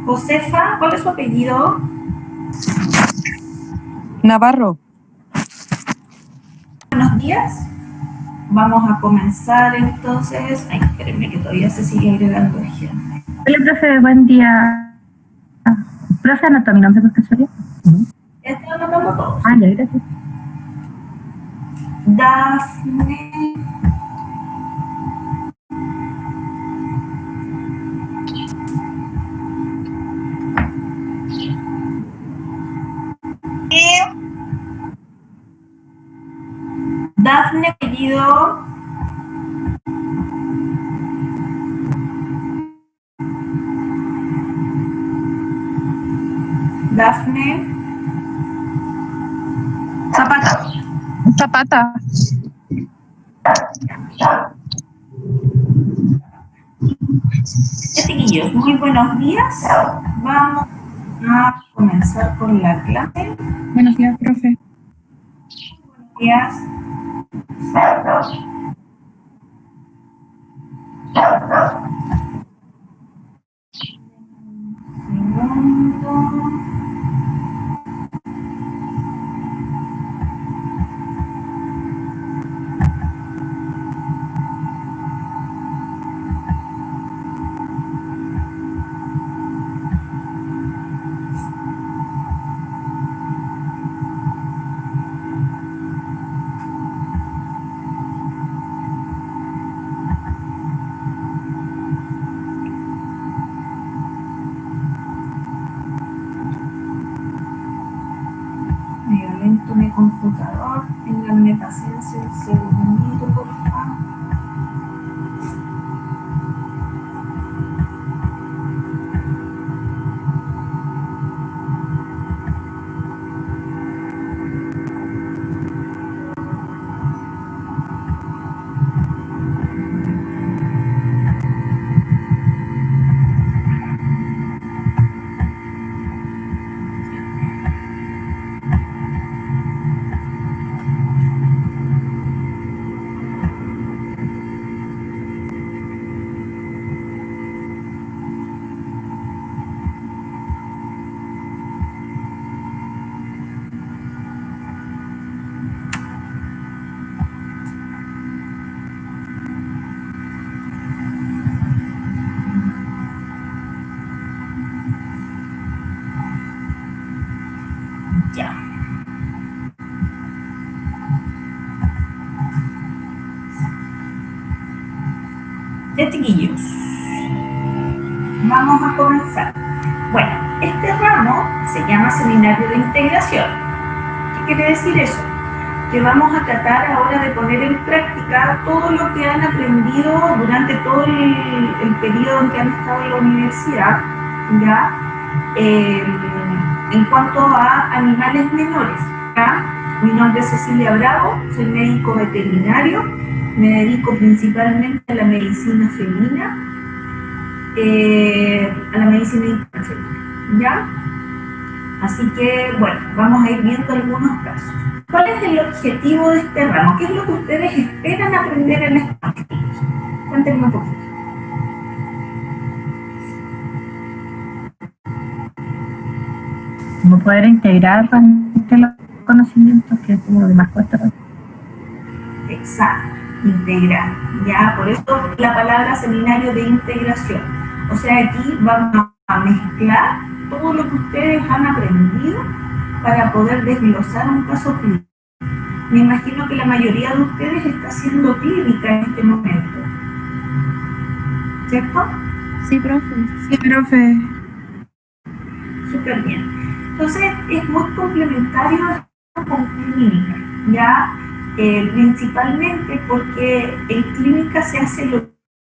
Josefa, ¿cuál es su apellido? Navarro. Buenos días. Vamos a comenzar entonces. Ay, espérenme que todavía se sigue agregando gente. Hola, profe, buen día. Profe, anota mi nombre por casualidad. Ya estoy anotando todos. Ah, ya, gracias. Dafne. Dafne, apellido. Dafne. Zapata. Zapata. Chiquillos, muy buenos días. Vamos a comenzar con la clase. Buenos días, profe. Buenos días. Segundo. Me lento mi computador. Ténganme paciencia un segundito, por favor. Ya. Ya, chiquillos. Vamos a comenzar. Bueno, este ramo se llama Seminario de Integración. ¿Qué quiere decir eso? Que vamos a tratar ahora de poner en práctica todo lo que han aprendido durante todo el periodo en que han estado en la universidad, ¿ya? En cuanto a animales menores, ¿ya? Mi nombre es Cecilia Bravo, soy médico veterinario, me dedico principalmente a la medicina felina, a la medicina infantil, ¿ya? Así que, bueno, vamos a ir viendo algunos casos. ¿Cuál es el objetivo de este ramo? ¿Qué es lo que ustedes esperan aprender en estos estudios? Cuéntenme un poquito. Como poder integrar entre los conocimientos, que es como lo que más cuesta. Exacto, integrar. Ya, por eso la palabra seminario de integración. O sea, aquí vamos a mezclar todo lo que ustedes han aprendido para poder desglosar un caso clínico. Me imagino que la mayoría de ustedes está haciendo clínica en este momento, ¿cierto? Sí, profe. Sí, profe. Súper bien. Entonces, es muy complementario con clínica, ¿ya? Principalmente porque en clínica se hace lo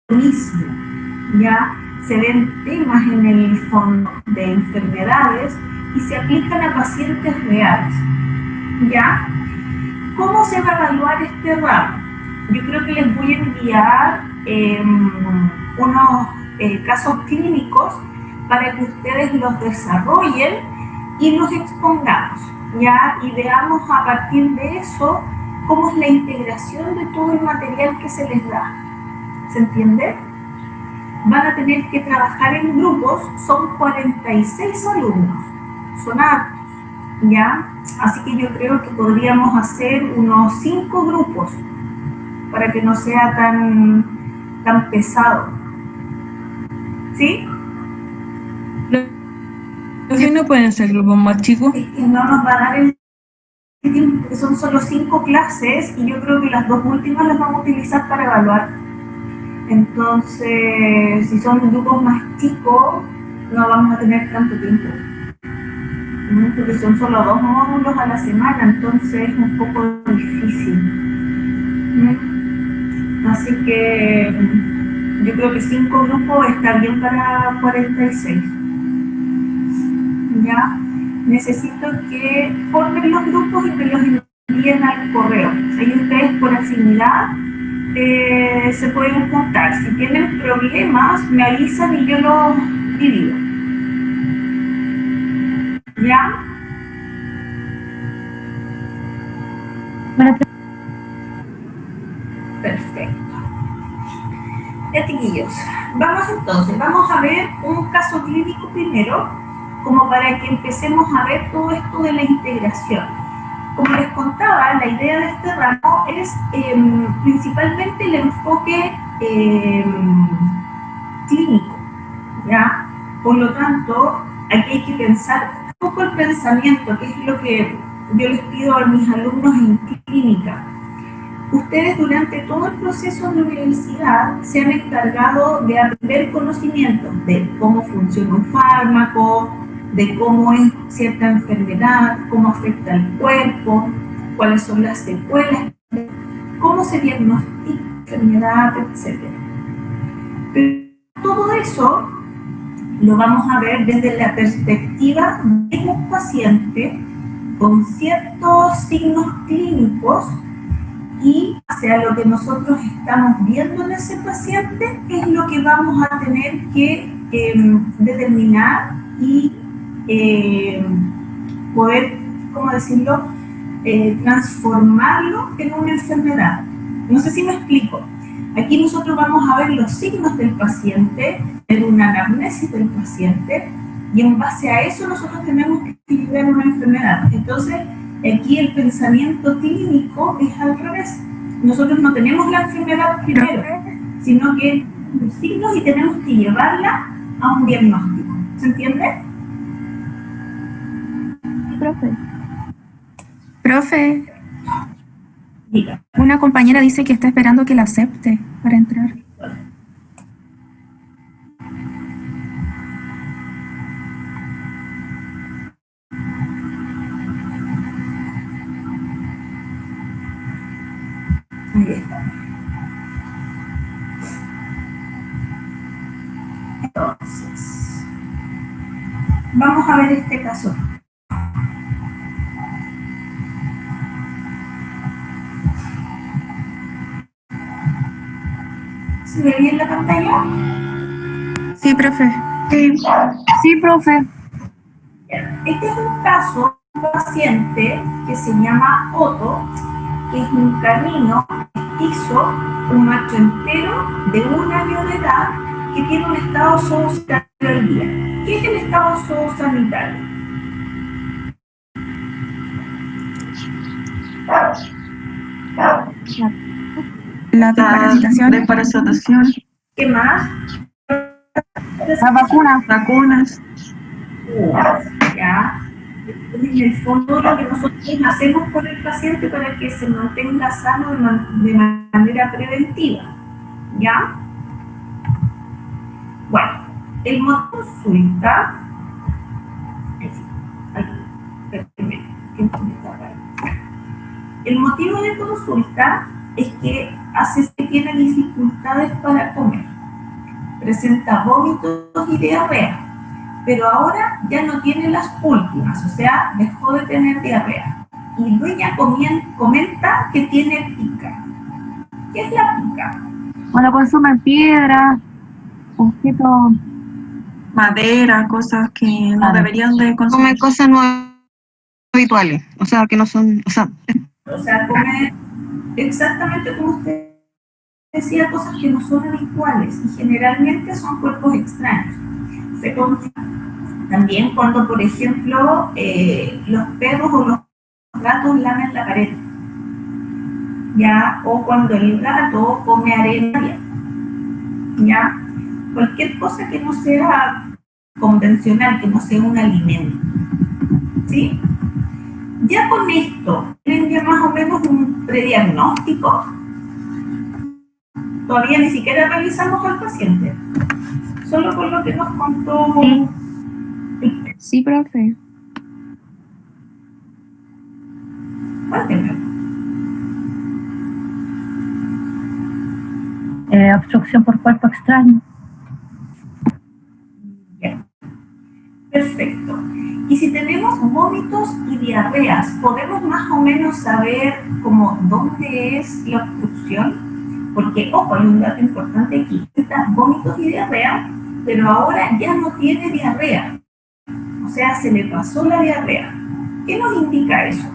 mismo, ¿ya? Se ven temas en el fondo de enfermedades y se aplican a pacientes reales, ¿ya? ¿Cómo se va a evaluar este ramo? Yo creo que les voy a enviar unos casos clínicos para que ustedes los desarrollen y los expongamos, ¿ya? Y veamos a partir de eso cómo es la integración de todo el material que se les da. ¿Se entiende? van a tener que trabajar en grupos, son 46 alumnos, son hartos, ¿ya? Así que yo creo que podríamos hacer unos 5 grupos para que no sea tan pesado. ¿Sí? ¿Profe, no pueden ser grupos más chicos? Es que no nos va a dar el tiempo, son solo 5 clases y yo creo que las 2 últimas las vamos a utilizar para evaluar. Entonces, si son grupos más chicos, no vamos a tener tanto tiempo. Porque son solo 2 módulos a la semana, entonces es un poco difícil. Así que yo creo que 5 grupos está bien para 46. ¿Ya? Necesito que formen los grupos y me los envíen al correo. Ahí ustedes por afinidad se pueden juntar. Si tienen problemas, me avisan y yo los divido. ¿Ya? Perfecto. Ya, chiquillos, vamos a ver un caso clínico primero, como para que empecemos a ver todo esto de la integración. Como les contaba, la idea de este ramo es principalmente el enfoque clínico, ¿ya? Por lo tanto, aquí hay que pensar un poco el pensamiento, que es lo que yo les pido a mis alumnos en clínica. Ustedes durante todo el proceso de universidad se han encargado de aprender conocimientos de cómo funciona un fármaco, de cómo es cierta enfermedad, cómo afecta al cuerpo, cuáles son las secuelas, cómo se diagnostica la enfermedad, etc. Pero todo eso lo vamos a ver desde la perspectiva de un paciente con ciertos signos clínicos, y hacia lo que nosotros estamos viendo en ese paciente es lo que vamos a tener que determinar y poder, ¿cómo decirlo?, transformarlo en una enfermedad. No sé si me explico. Aquí nosotros vamos a ver los signos del paciente, ver una anamnesis del paciente, y en base a eso nosotros tenemos que estudiar una enfermedad. Entonces, aquí el pensamiento clínico es al revés. Nosotros no tenemos la enfermedad primero, sino que los signos y tenemos que llevarla a un diagnóstico. ¿Se entiende? Profe. Profe, Diga. una compañera dice que está esperando que la acepte para entrar. Ahí está. Entonces, vamos a ver este caso. ¿Se ve bien la pantalla? Sí, profe. Sí, profe. Este es un caso de un paciente que se llama Otto, que es un canino mestizo, un macho entero de 1 año de edad que tiene un estado zoosanitario al día. ¿Qué es el estado zoosanitario? La desparasitación. Desparasitación, ¿Qué más? La vacuna. vacunas. Ya. En el fondo lo que nosotros hacemos con el paciente para que se mantenga sano de manera preventiva. ¿Ya? Bueno, el motivo de consulta. El motivo de consulta es que tiene dificultades para comer, presenta vómitos y diarrea, pero ahora ya no tiene las últimas, o sea, dejó de tener diarrea. Y Dueña comenta que tiene pica. ¿Qué es la pica? Cuando consumen piedra, objetos. Madera, cosas que no Claro. deberían de consumir. Comen cosas no habituales, o sea, que no son, o sea, O sea, come exactamente como ustedes decía, cosas que no son habituales y generalmente son cuerpos extraños. Se confía. También cuando, por ejemplo, los perros o los gatos lamen la pared, ¿ya? O cuando el gato come arena, ¿ya? Cualquier cosa que no sea convencional, que no sea un alimento, ¿sí? Ya con esto, ¿tienen ya más o menos un prediagnóstico? Todavía ni siquiera revisamos al paciente, solo con lo que nos contó. Sí, profe. Cuéntenme. Obstrucción por cuerpo extraño. Bien. Perfecto. Y si tenemos vómitos y diarreas, ¿podemos más o menos saber como dónde es la obstrucción? Porque, ojo, hay un dato importante aquí. Está vómitos y diarrea, pero ahora ya no tiene diarrea. O sea, se le pasó la diarrea. ¿Qué nos indica eso?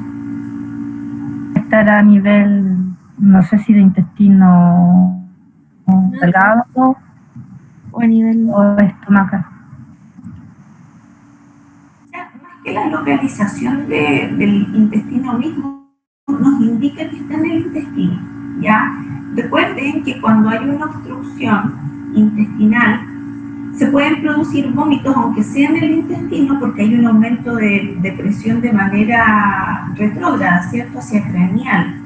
Estará a nivel, no sé si de intestino delgado O a nivel... o estomacal. O sea, más que la localización del intestino mismo, nos indica que está en el intestino, ¿ya? Recuerden que cuando hay una obstrucción intestinal, se pueden producir vómitos, aunque sea en el intestino, porque hay un aumento de presión de manera retrógrada, ¿cierto? Hacia craneal.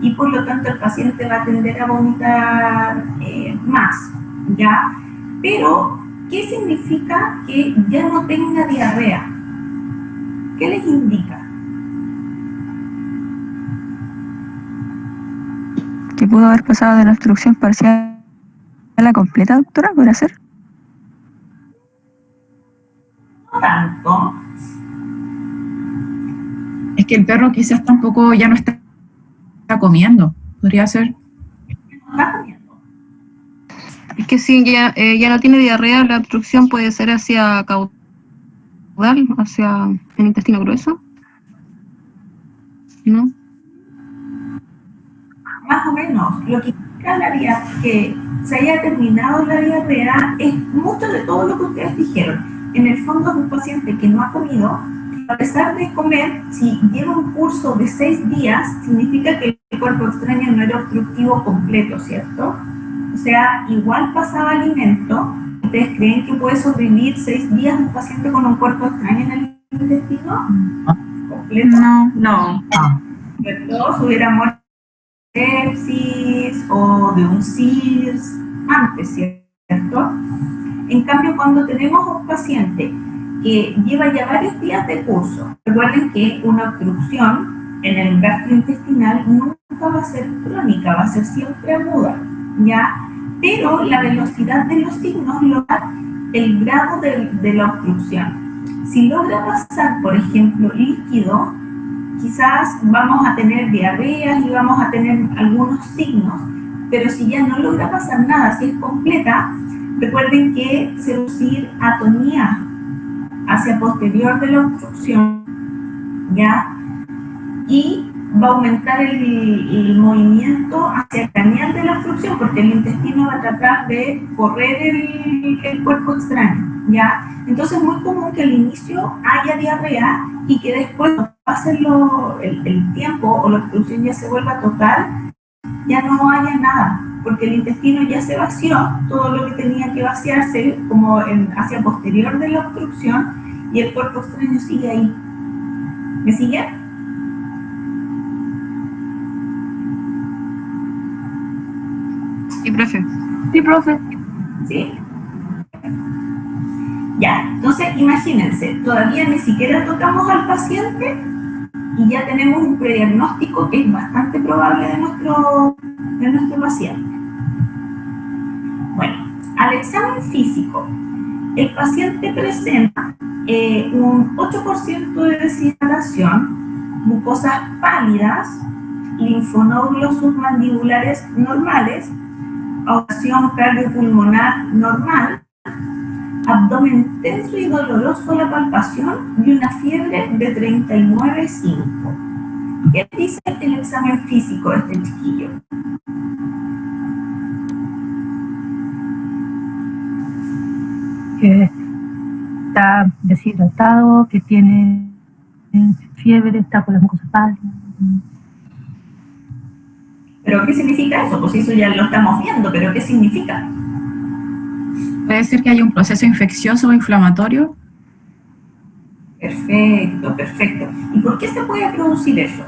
Y por lo tanto el paciente va a tender a vomitar más, ¿ya? Pero, ¿qué significa que ya no tenga diarrea? ¿Qué les indica? ¿Que pudo haber pasado de la obstrucción parcial a la completa, doctora? ¿Podrá ser? No tanto. Es que el perro quizás tampoco ya no está comiendo. Podría ser. No está comiendo. Es que si ya no tiene diarrea, la obstrucción puede ser hacia caudal, hacia el intestino grueso, ¿no? Más o menos. Lo que indica que se haya terminado la diarrea es mucho de todo lo que ustedes dijeron. En el fondo es un paciente que no ha comido. A pesar de comer, si lleva un curso de 6 días, significa que el cuerpo extraño no era obstructivo completo, ¿cierto? O sea, igual pasaba alimento. ¿Ustedes creen que puede sobrevivir 6 días un paciente con un cuerpo extraño en el intestino? ¿Completo? No. No. ¿Cierto? Se hubiera muerto de sepsis o de un SIRS antes, ¿cierto? En cambio, cuando tenemos un paciente que lleva ya varios días de curso, recuerden que una obstrucción en el gastrointestinal nunca va a ser crónica, va a ser siempre aguda, ¿ya? Pero la velocidad de los signos lo da el grado de la obstrucción. Si logra pasar, por ejemplo, líquido, quizás vamos a tener diarreas y vamos a tener algunos signos, pero si ya no logra pasar nada, si es completa, recuerden que se va a producir atonía hacia posterior de la obstrucción, ¿ya? Y va a aumentar el movimiento hacia craneal de la obstrucción, porque el intestino va a tratar de correr el cuerpo extraño, ¿ya? Entonces es muy común que al inicio haya diarrea y que después, cuando pase el tiempo o la obstrucción ya se vuelva total, ya no haya nada, porque el intestino ya se vació todo lo que tenía que vaciarse como hacia posterior de la obstrucción y el cuerpo extraño sigue ahí. ¿Me sigue? Sí, profe. Sí, profe. ¿Sí? Ya, entonces imagínense, todavía ni siquiera tocamos al paciente y ya tenemos un prediagnóstico que es bastante probable de nuestro paciente. Bueno, al examen físico, el paciente presenta un 8% de deshidratación, mucosas pálidas, linfonódulos submandibulares normales, audición cardiopulmonar normal, abdomen tenso y doloroso a la palpación y una fiebre de 39,5. ¿Qué dice el examen físico de este chiquillo? está deshidratado, que tiene fiebre, está con las mucosas pálidas. ¿Pero qué significa eso? Pues eso ya lo estamos viendo, pero ¿qué significa? Puede ser que haya un proceso infeccioso o inflamatorio. Perfecto, perfecto. ¿Y por qué se puede producir eso?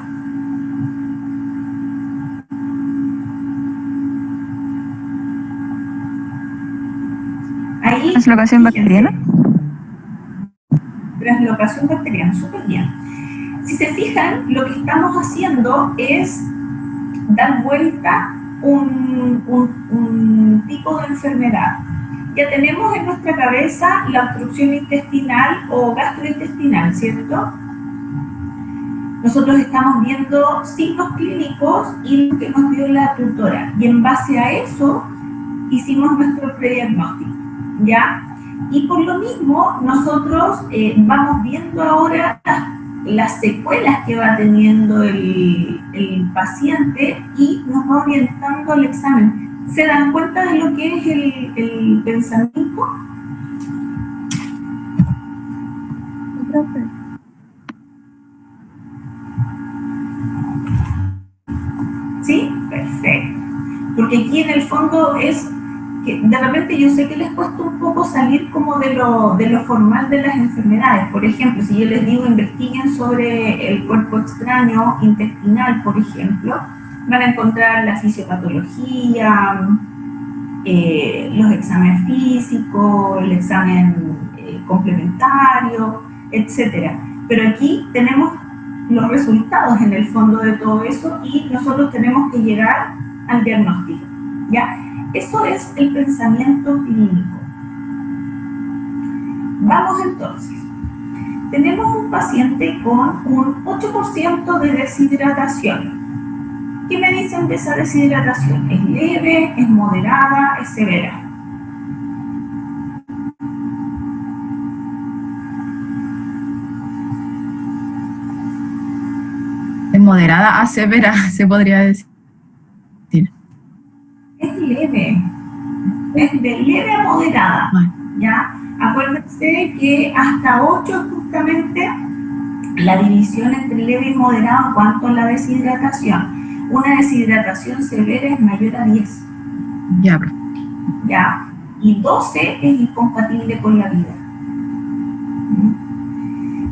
Ahí, ¿Translocación bacteriana? Translocación bacteriana, súper bien. Si se fijan, lo que estamos haciendo es dar vuelta un tipo de enfermedad. Ya tenemos en nuestra cabeza la obstrucción intestinal o gastrointestinal, ¿cierto? Nosotros estamos viendo signos clínicos y lo que nos dio la tutora. Y en base a eso hicimos nuestro prediagnóstico, ¿ya? Y por lo mismo nosotros vamos viendo ahora las secuelas que va teniendo el paciente y nos va orientando al examen. ¿Se dan cuenta de lo que es el pensamiento? ¿Sí? Perfecto. Porque aquí en el fondo es que de repente yo sé que les cuesta un poco salir como de lo formal de las enfermedades. Por ejemplo, si yo les digo investiguen sobre el cuerpo extraño intestinal, por ejemplo, van a encontrar la fisiopatología, los exámenes físicos, el examen complementario, etcétera. Pero aquí tenemos los resultados en el fondo de todo eso y nosotros tenemos que llegar al diagnóstico, ¿ya? Eso es el pensamiento clínico. Vamos entonces. Tenemos un paciente con un 8% de deshidratación. ¿Qué me dicen de esa deshidratación? ¿Es leve, es moderada, es severa? De moderada a severa, se podría decir. Es leve, es de leve a moderada, ¿ya? Acuérdense que hasta 8 es justamente la división entre leve y moderado en cuanto a la deshidratación. Una deshidratación severa es mayor a 10, Ya. ¿ya? Y 12 es incompatible con la vida.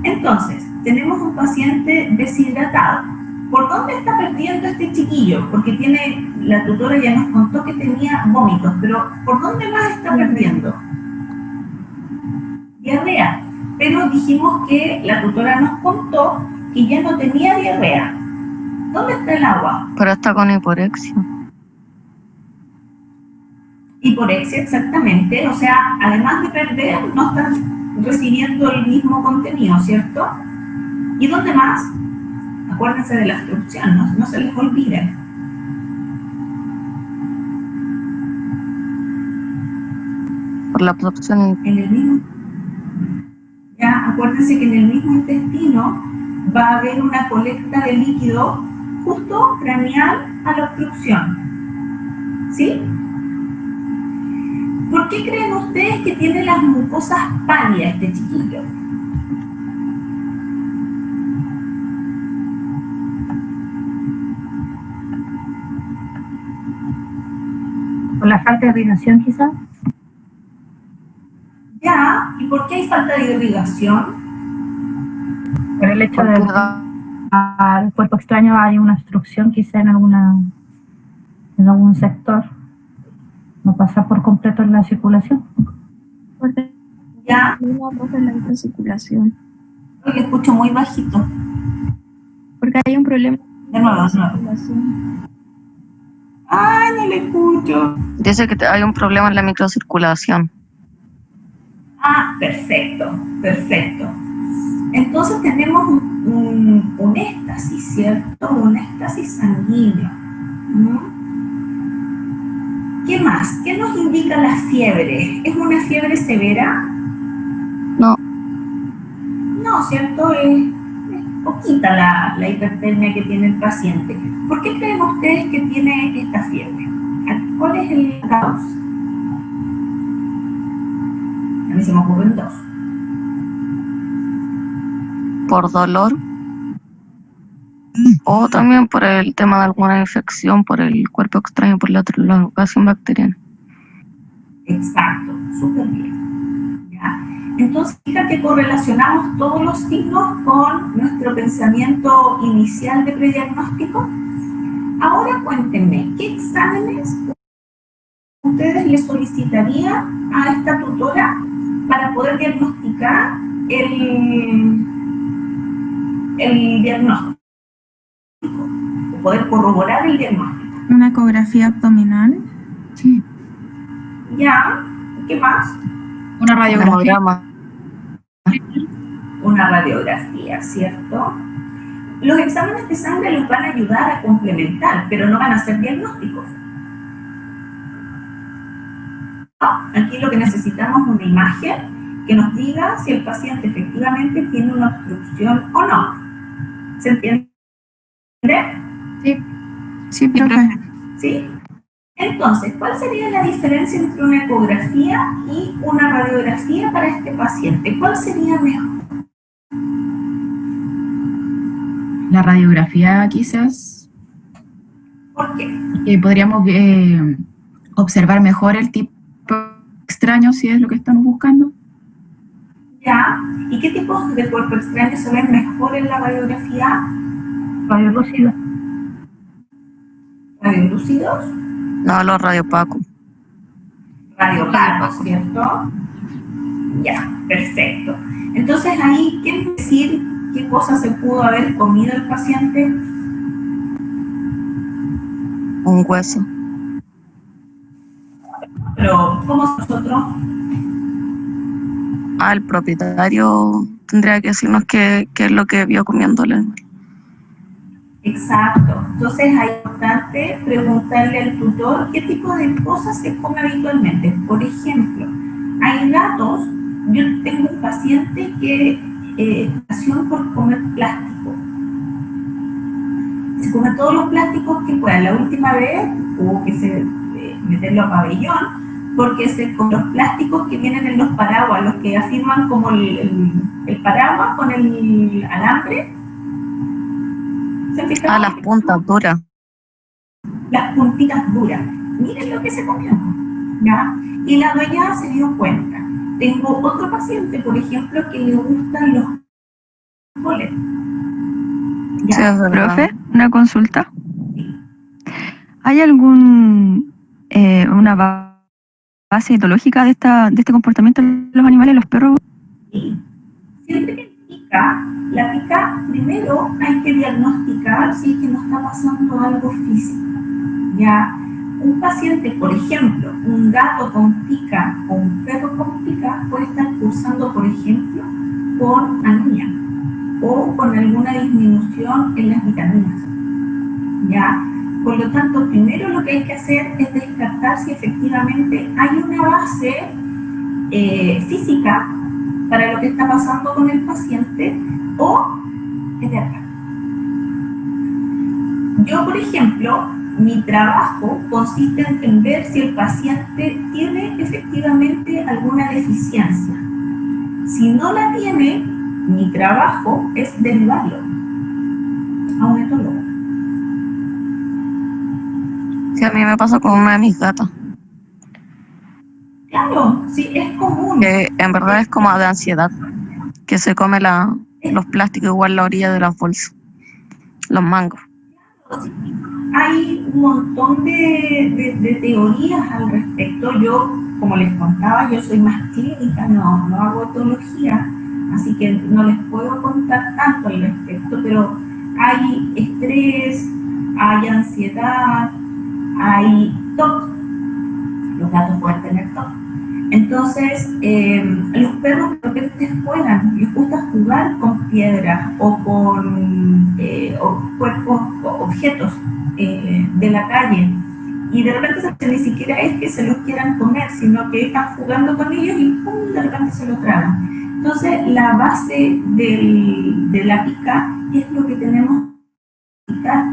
Entonces, tenemos un paciente deshidratado. ¿Por dónde está perdiendo este chiquillo? Porque tiene, la tutora ya nos contó que tenía vómitos, pero ¿por dónde más está perdiendo? Diarrea. Pero dijimos que la tutora nos contó que ya no tenía diarrea. ¿Dónde está el agua? Pero está con hiporexia. Hiporexia, exactamente. O sea, además de perder, no está recibiendo el mismo contenido, ¿cierto? ¿Y dónde más? Acuérdense de la obstrucción, no se les olvide. Por la absorción. En el mismo, ya, acuérdense que en el mismo intestino va a haber una colecta de líquido justo craneal a la obstrucción. ¿Sí? ¿Por qué creen ustedes que tiene las mucosas pálidas este chiquillo? Por la falta de irrigación, quizás. Ya, ¿y por qué hay falta de irrigación? Por el hecho de que al cuerpo extraño hay una obstrucción, quizá en algún sector. No pasa por completo en la circulación. Ya, en la microcirculación. lo escucho muy bajito. Porque hay un problema De nuevo, de nuevo. circulación. Ay, no le escucho. Dice que hay un problema en la microcirculación. Ah, perfecto, perfecto. Entonces tenemos un éxtasis, ¿cierto? Un éxtasis sanguíneo. ¿Qué más? ¿Qué nos indica la fiebre? ¿Es una fiebre severa? No. No, ¿cierto? Es poquita la hipertermia que tiene el paciente. ¿Por qué creen ustedes que tiene esta fiebre? ¿Cuál es el causa? A mí se me ocurren dos. por dolor o también por el tema de alguna infección por el cuerpo extraño, por la ocasión bacteriana. Exacto, súper bien. ¿Ya? Entonces, fíjate, correlacionamos todos los signos con nuestro pensamiento inicial de prediagnóstico. Ahora cuéntenme, ¿qué exámenes ustedes le solicitarían a esta tutora para poder diagnosticar el diagnóstico, o poder corroborar el diagnóstico? Una ecografía abdominal. Sí. Ya, ¿qué más? Una radiografía. Hemograma. Una radiografía, ¿cierto? Los exámenes de sangre los van a ayudar a complementar, pero no van a ser diagnósticos. Aquí lo que necesitamos es una imagen que nos diga si el paciente efectivamente tiene una obstrucción o no. ¿Se entiende? Sí. Sí, profe. ¿Sí? Entonces, ¿cuál sería la diferencia entre una ecografía y una radiografía para este paciente? ¿Cuál sería mejor? La radiografía quizás, ¿Por qué? podríamos observar mejor el tipo extraño, si es lo que estamos buscando. ¿Ya? ¿Y qué tipos de cuerpo extraño se ven mejor en la radiografía? Radiolúcido. ¿Radiolúcidos? No, los radiopacos. Radiopacos, ¿cierto? Ya, perfecto. Entonces ahí, ¿quiere decir qué cosa se pudo haber comido el paciente? Un hueso. Pero, ¿cómo nosotros? El propietario tendría que decirnos qué es lo que vio comiéndole. Exacto. Entonces es importante preguntarle al tutor qué tipo de cosas se come habitualmente. Por ejemplo, hay gatos. Yo tengo un paciente que nació por comer plástico. Se come todos los plásticos que pueda. La última vez hubo que meterlo a pabellón porque con los plásticos que vienen en los paraguas, los que afirman como el paraguas con el alambre. Las puntas duras. Las puntitas duras. Miren lo que se comió, ¿ya? Y la dueña se dio cuenta. Tengo otro paciente, por ejemplo, que le gustan los boletos. Sí, es verdad. Profe, una consulta. ¿Hay una base etológica de este comportamiento de los animales, los perros? Sí. Siempre que la pica, primero hay que diagnosticar si es que no está pasando algo físico. Ya, un paciente, por ejemplo, un gato con pica o un perro con pica puede estar cursando, por ejemplo, con anemia o con alguna disminución en las vitaminas. Ya, por lo tanto, primero lo que hay que hacer es descartar si efectivamente hay una base física para lo que está pasando con el paciente o es de acá. Yo, por ejemplo, mi trabajo consiste en ver si el paciente tiene efectivamente alguna deficiencia. Si no la tiene, mi trabajo es derivarlo a un etólogo. Sí, a mí me pasa con una de mis gatas. Claro, sí, es común. Que en verdad es como de ansiedad. Que se come los plásticos igual la orilla de las bolsas. Los mangos. Hay un montón de teorías al respecto. Yo, como les contaba, yo soy más clínica, no hago etología, así que no les puedo contar tanto al respecto, pero hay estrés, hay ansiedad, hay TOC. Los gatos pueden tener TOC. Entonces, los perros de repente juegan, les gusta jugar con piedras o con cuerpos, objetos de la calle, y de repente ni siquiera es que se los quieran comer, sino que están jugando con ellos y ¡pum!, de repente se los tragan. Entonces, la base de la pica es lo que tenemos que quitar,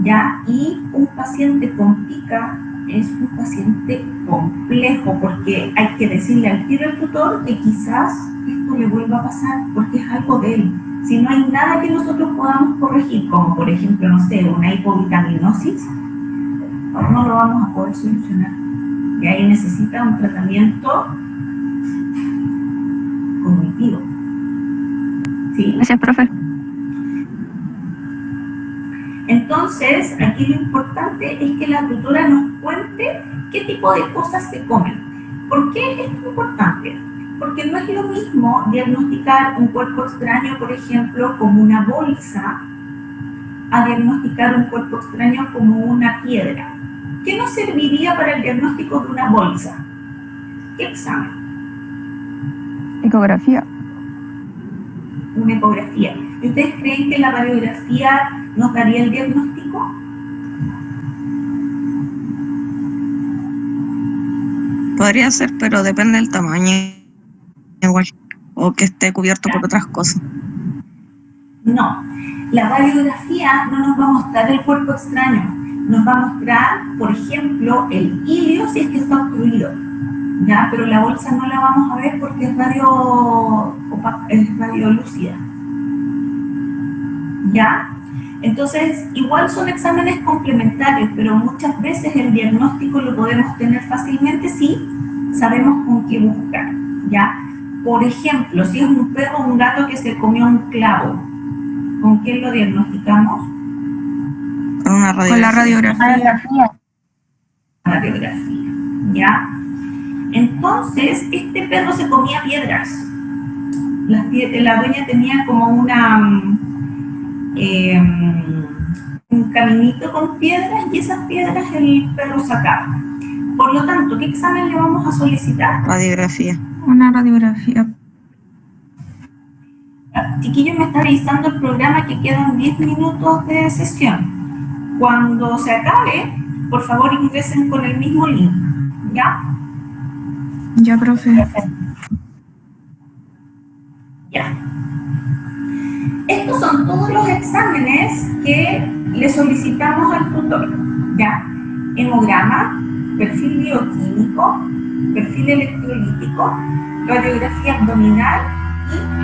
¿ya? Y un paciente con pica es un paciente complejo, porque hay que decirle al tiro al tutor que quizás esto no le vuelva a pasar porque es algo de él. Si no hay nada que nosotros podamos corregir, como por ejemplo, no sé, una hipovitaminosis, no lo vamos a poder solucionar. Y ahí necesita un tratamiento cognitivo. ¿Sí? Gracias, profe. Entonces, aquí lo importante es que la tutora nos cuente qué tipo de cosas se comen. ¿Por qué es esto importante? Porque no es lo mismo diagnosticar un cuerpo extraño, por ejemplo, como una bolsa, a diagnosticar un cuerpo extraño como una piedra. ¿Qué nos serviría para el diagnóstico de una bolsa? ¿Qué examen? Ecografía. Una ecografía. ¿Y ustedes creen que la radiografía nos daría el diagnóstico? Podría ser, pero depende del tamaño igual, o que esté cubierto por otras cosas. No, la radiografía no nos va a mostrar el cuerpo extraño, nos va a mostrar, por ejemplo, el ilio si es que está obstruido, ¿ya? Pero la bolsa no la vamos a ver porque es radiolúcida, ¿ya? Entonces, igual son exámenes complementarios, pero muchas veces el diagnóstico lo podemos tener fácilmente si sabemos con qué buscar, ¿ya? Por ejemplo, si es un perro o un gato que se comió un clavo, ¿con qué lo diagnosticamos? Con una radiografía. Con la radiografía. Radiografía, ¿ya? Entonces, este perro se comía piedras. La dueña tenía como un caminito con piedras y esas piedras el perro sacaba. Por lo tanto, ¿qué examen le vamos a solicitar? Radiografía. Una radiografía. Chiquillos, me está avisando el programa que quedan 10 minutos de sesión. Cuando se acabe, por favor ingresen con el mismo link, ¿ya? Ya, profe. Ya. Estos son todos los exámenes que le solicitamos al tutor, ¿ya? Hemograma, perfil bioquímico, perfil electrolítico, radiografía abdominal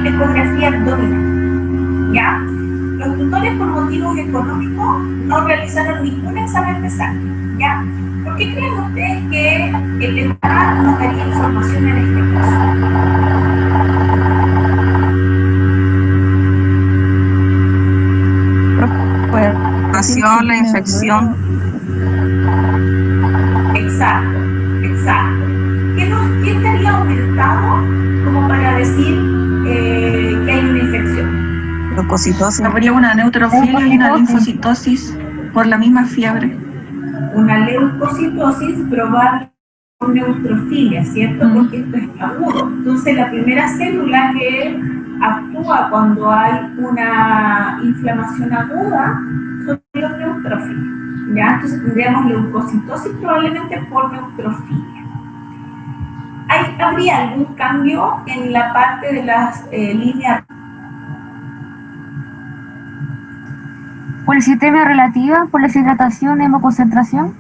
y ecografía abdominal, ¿ya? Los tutores por motivos económicos no realizaron ningún examen de sangre, ¿ya? ¿Por qué creen ustedes que el EMAR nos daría información en este caso? La infección. Exacto, exacto. ¿Qué estaría aumentado como para decir que hay una infección? Leucocitosis. Habría una neutrofilia y una linfocitosis por la misma fiebre. Una leucocitosis probable con neutrofilia, ¿cierto? Porque esto es agudo. Entonces, la primera célula que actúa cuando hay una inflamación aguda son los neutrófilos, ¿ya? Entonces tendríamos leucocitosis probablemente por neutrofilia. ¿Habría algún cambio en la parte de las líneas? Policitemia relativa por deshidratación, hemoconcentración.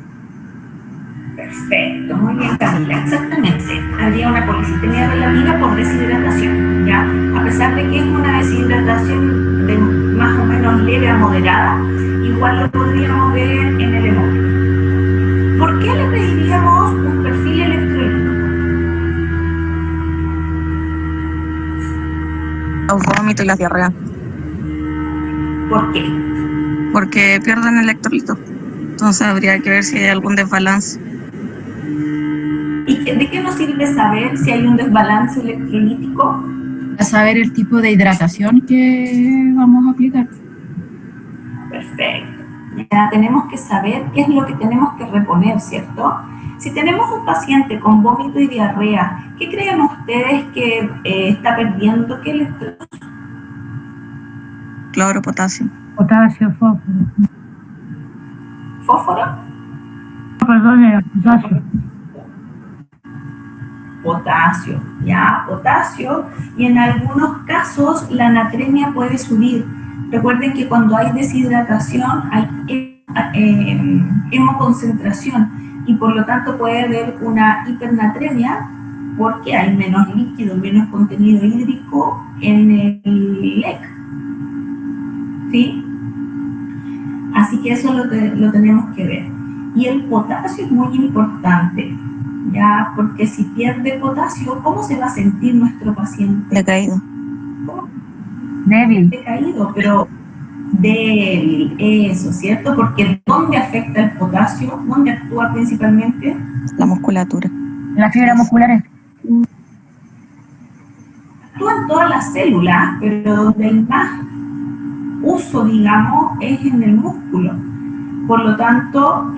Perfecto, muy bien, Camila, exactamente. Habría una policitemia relativa por deshidratación, ¿ya? A pesar de que es una deshidratación de más o menos leve a moderada, igual lo podríamos ver en el hemograma. ¿Por qué le pediríamos un perfil electrolítico? Los vómitos y la diarrea. ¿Por qué? Porque pierden electrolitos. Entonces habría que ver si hay algún desbalance. ¿Y de qué nos sirve saber si hay un desbalance electrolítico? Para saber el tipo de hidratación que vamos a aplicar. Perfecto. Ya tenemos que saber qué es lo que tenemos que reponer, ¿cierto? Si tenemos un paciente con vómito y diarrea, ¿qué creen ustedes que está perdiendo? ¿Qué electrolitos? Cloro, potasio. Potasio, fósforo. ¿Fósforo? Perdón, potasio. Potasio, ¿ya? Potasio, y en algunos casos la natremia puede subir. Recuerden que cuando hay deshidratación hay hemoconcentración y por lo tanto puede haber una hipernatremia porque hay menos líquido, menos contenido hídrico en el LEC. ¿Sí? Así que eso lo tenemos que ver. Y el potasio es muy importante, ya, porque si pierde potasio, ¿cómo se va a sentir nuestro paciente? Decaído. Débil. Decaído, pero débil, eso, ¿cierto? Porque ¿dónde afecta el potasio? ¿Dónde actúa principalmente? La musculatura. Las fibras musculares. Actúa en todas las células, pero donde hay más uso, digamos, es en el músculo. Por lo tanto,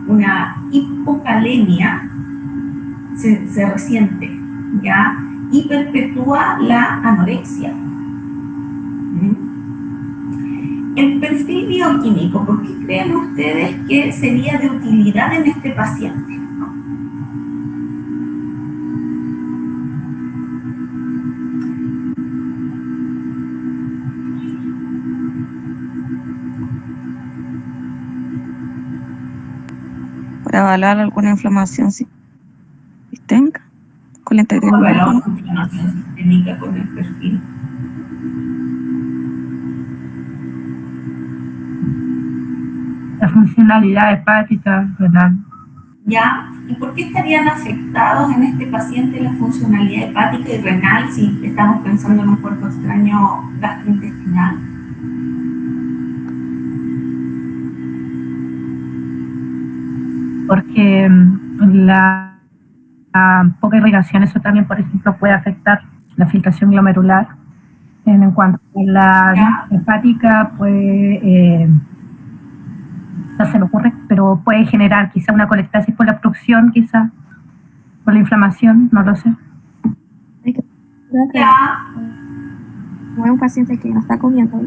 una hipocalemia se resiente, ¿ya? Y perpetúa la anorexia. El perfil bioquímico, ¿por qué creen ustedes que sería de utilidad en este paciente? Para evaluar alguna inflamación sistémica con la integridad. ¿Cómo evaluamos inflamación sistémica con el perfil? La funcionalidad hepática, renal. ¿Ya? ¿Y por qué estarían afectados en este paciente la funcionalidad hepática y renal si estamos pensando en un cuerpo extraño gastrointestinal? Porque la poca irrigación, eso también, por ejemplo, puede afectar la filtración glomerular. En cuanto a la hepática, puede, no se me ocurre, pero puede generar quizá una colestasis por la obstrucción, quizá por la inflamación, no lo sé. Ya. Como es un paciente que no está comiendo,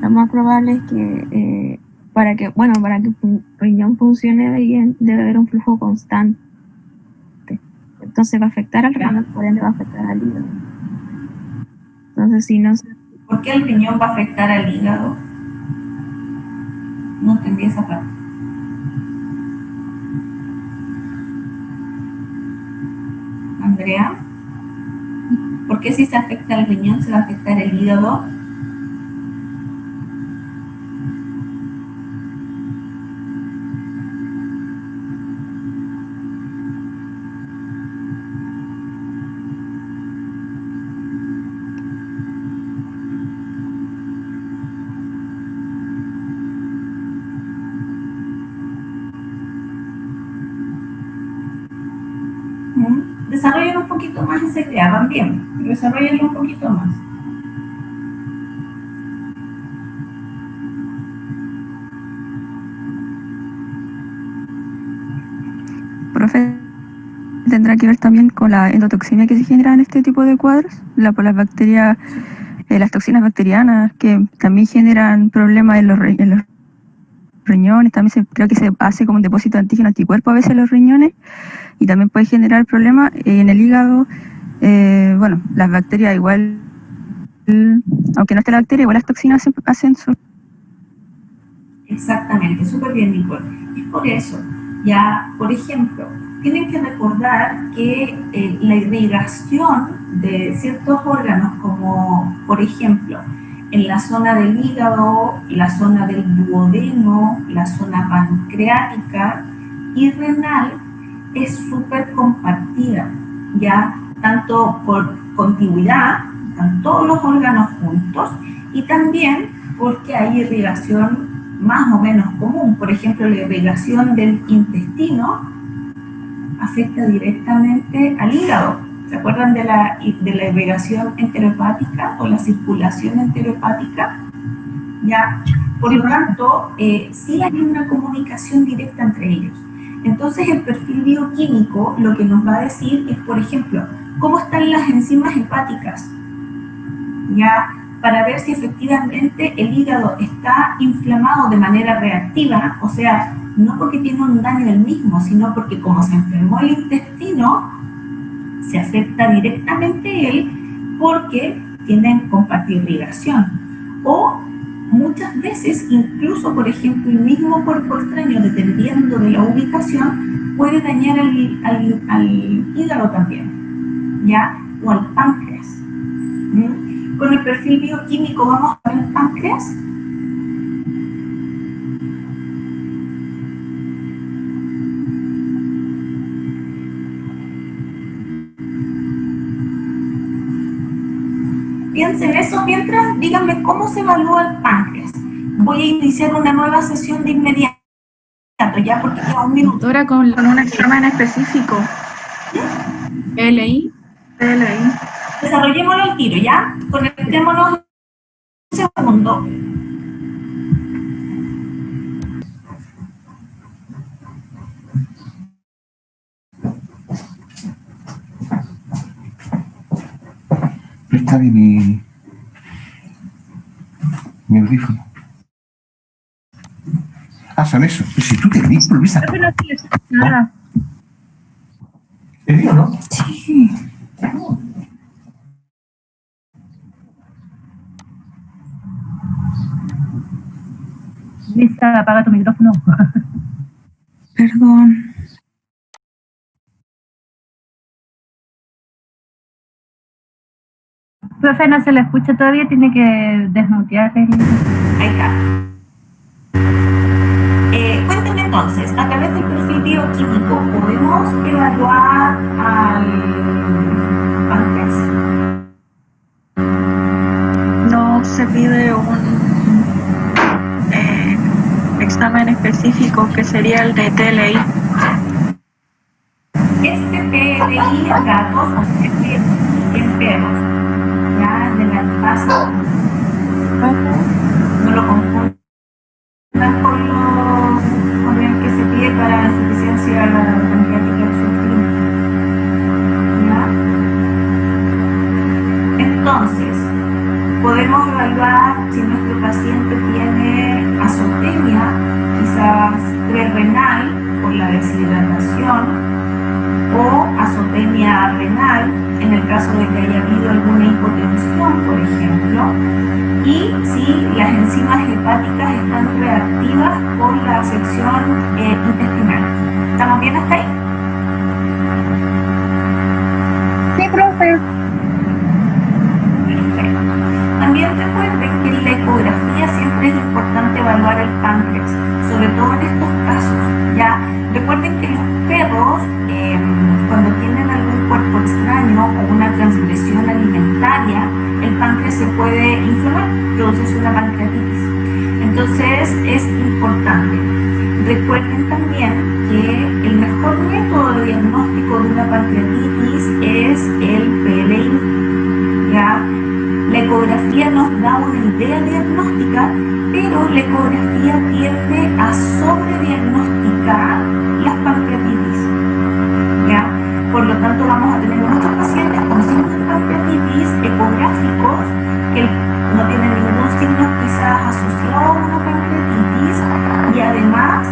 lo más probable es que para que un riñón funcione bien debe haber un flujo constante. Entonces va a afectar al riñón, por ende va a afectar al hígado. Entonces, si no se... ¿Por qué el riñón va a afectar al hígado? No entendí esa parte. Andrea, ¿por qué si se afecta el riñón se va a afectar el hígado? Desarrollen un poquito más esa idea, van bien, pero desarrollenlo un poquito más. Profe, tendrá que ver también con la endotoxemia que se genera en este tipo de cuadros, por las bacterias, las toxinas bacterianas que también generan problemas en los riñones. También creo que se hace como un depósito de antígeno anticuerpo a veces en los riñones y también puede generar problemas en el hígado. Bueno, las bacterias igual, aunque no esté la bacteria, igual las toxinas hacen su... Exactamente, súper bien, Nicole. Es por eso, ya, por ejemplo, tienen que recordar que la irrigación de ciertos órganos, como por ejemplo, en la zona del hígado, la zona del duodeno, la zona pancreática y renal, es súper compartida, ya, tanto por contigüidad, están todos los órganos juntos, y también porque hay irrigación más o menos común. Por ejemplo, la irrigación del intestino afecta directamente al hígado. ¿Se acuerdan de la irrigación enterohepática o la circulación enterohepática? Ya, por lo tanto, sí hay una comunicación directa entre ellos. Entonces, el perfil bioquímico lo que nos va a decir es, por ejemplo, cómo están las enzimas hepáticas, ya, para ver si efectivamente el hígado está inflamado de manera reactiva, o sea, no porque tiene un daño del mismo, sino porque como se enfermó el intestino, se afecta directamente él porque tienen compartirrigación. O muchas veces, incluso, por ejemplo, el mismo cuerpo extraño, dependiendo de la ubicación, puede dañar al hígado también, ¿ya? O al páncreas. ¿Mm? Con el perfil bioquímico vamos a ver el páncreas. Piensen eso mientras, díganme cómo se evalúa el páncreas. Voy a iniciar una nueva sesión de inmediato, ya porque queda un minuto. Doctora, con un examen específico. PLI. Desarrollémoslo al tiro, ¿ya? Conectémonos un segundo. Préstame mi audífono. Son eso. Pues si tú te crees, por Luisa. Nada. ¿Te digo, no? Sí. Lisa, apaga tu micrófono. Perdón. Profe, no se le escucha todavía, tiene que desmutear el... Ahí está. Cuéntenme entonces, a través del perfil bioquímico, ¿podemos evaluar al páncreas? No se pide un examen específico que sería el de TLI. Este TLI en gatos o este en perros, ya de la base, no lo confundan con el que se pide para la insuficiencia pancreática obstructiva. ¿Ya? Entonces, podemos evaluar si nuestro paciente tiene azotemia, quizás prerrenal por la deshidratación, o azotemia renal, en el caso de que haya habido alguna hipotensión, por ejemplo, y si las enzimas hepáticas están reactivas por la sección intestinal. ¿Estamos bien hasta ahí? Sí, profe. Perfecto. También recuerden que en la ecografía siempre es importante evaluar el páncreas, sobre todo en estos casos. ¿Ya? Recuerden que los perros, cuando tienen algún cuerpo extraño o una transgresión alimentaria, el páncreas se puede inflamar, produce una pancreatitis. Entonces es importante. Recuerden también que el mejor método de diagnóstico de una pancreatitis es el PLI. ¿Ya? La ecografía nos da una idea diagnóstica, pero la ecografía tiende a sobrediagnosticar las pancreatitis. ¿Ya? Por lo tanto, vamos a tener muchos pacientes con signos de pancreatitis ecográficos que no tienen ningún signo quizás asociado a una pancreatitis y además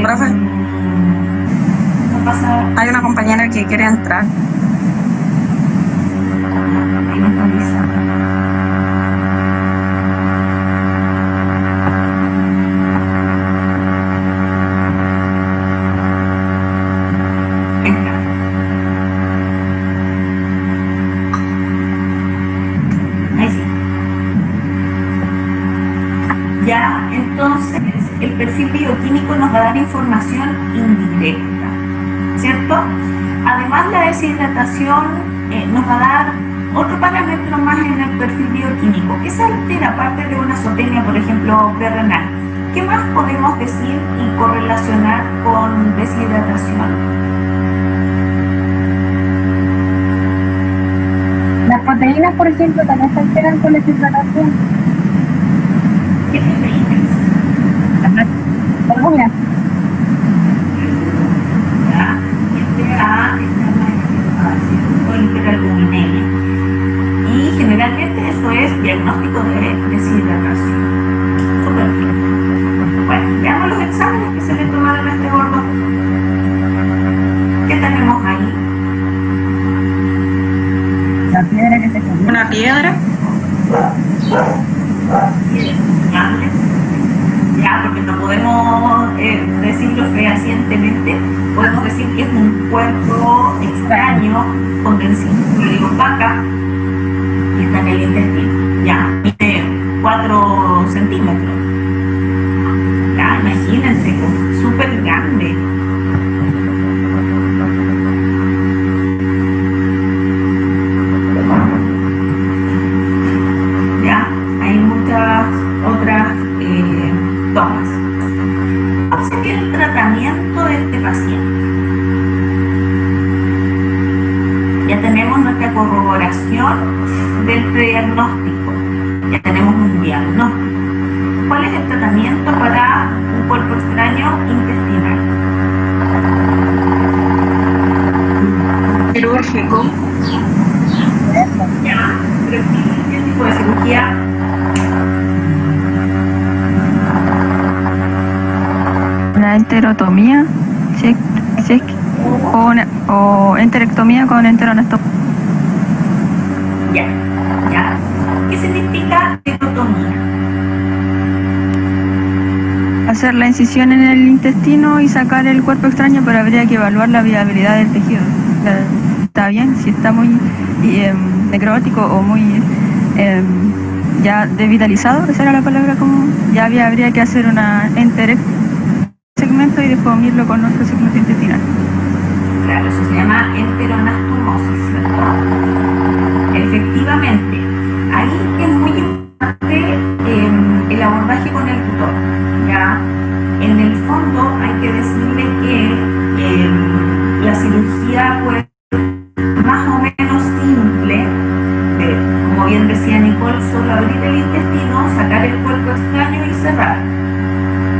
Profe, no pasa... hay una compañera que quiere entrar. Ahí me está avisando. Ya, entonces el perfil bioquímico nos va a dar información indirecta, ¿cierto? Además, la deshidratación nos va a dar otro parámetro más en el perfil bioquímico, que se altera aparte de una azotemia, por ejemplo, prerrenal. ¿Qué más podemos decir y correlacionar con deshidratación? Las proteínas, por ejemplo, también se alteran con la deshidratación. ¿Qué proteínas? Algunas. Ya, o hiperalbuminemia. Y generalmente eso es diagnóstico de deshidratación. Súper bien. Bueno, veamos los exámenes que se le tomaron a este gordo. ¿Qué tenemos ahí? La piedra que se comió. Una piedra. Ya, porque no podemos decirlo fehacientemente, podemos decir que es un cuerpo extraño con densidad opaca que está en el intestino, ya, mide 4 centímetros. Ya, imagínense, súper grande. Ya, hay muchas otras tomas. ¿Cuál sería el tratamiento de este paciente? Ya tenemos nuestra corroboración del prediagnóstico, ya tenemos un diagnóstico. ¿Cuál es el tratamiento para un cuerpo extraño intestinal? Quirúrgico. Ya, pero ¿qué tipo de cirugía? Una enterotomía, o enterectomía con enteroanastomía. Ya. ¿Qué significa enterotomía? Hacer la incisión en el intestino y sacar el cuerpo extraño, pero habría que evaluar la viabilidad del tejido. Está bien, si está muy necrótico o muy ya devitalizado, esa era la palabra común, ya habría que hacer una segmento y después unirlo con nuestro segmento intestinal. Claro, eso se llama enteroanastomosis, ¿verdad? Efectivamente, ahí es muy importante el abordaje con el tutor, ¿ya? En el fondo hay que decirle que la cirugía puede ser más o menos simple, como bien decía Nicole, solo abrir el intestino, sacar el cuerpo extraño y cerrar.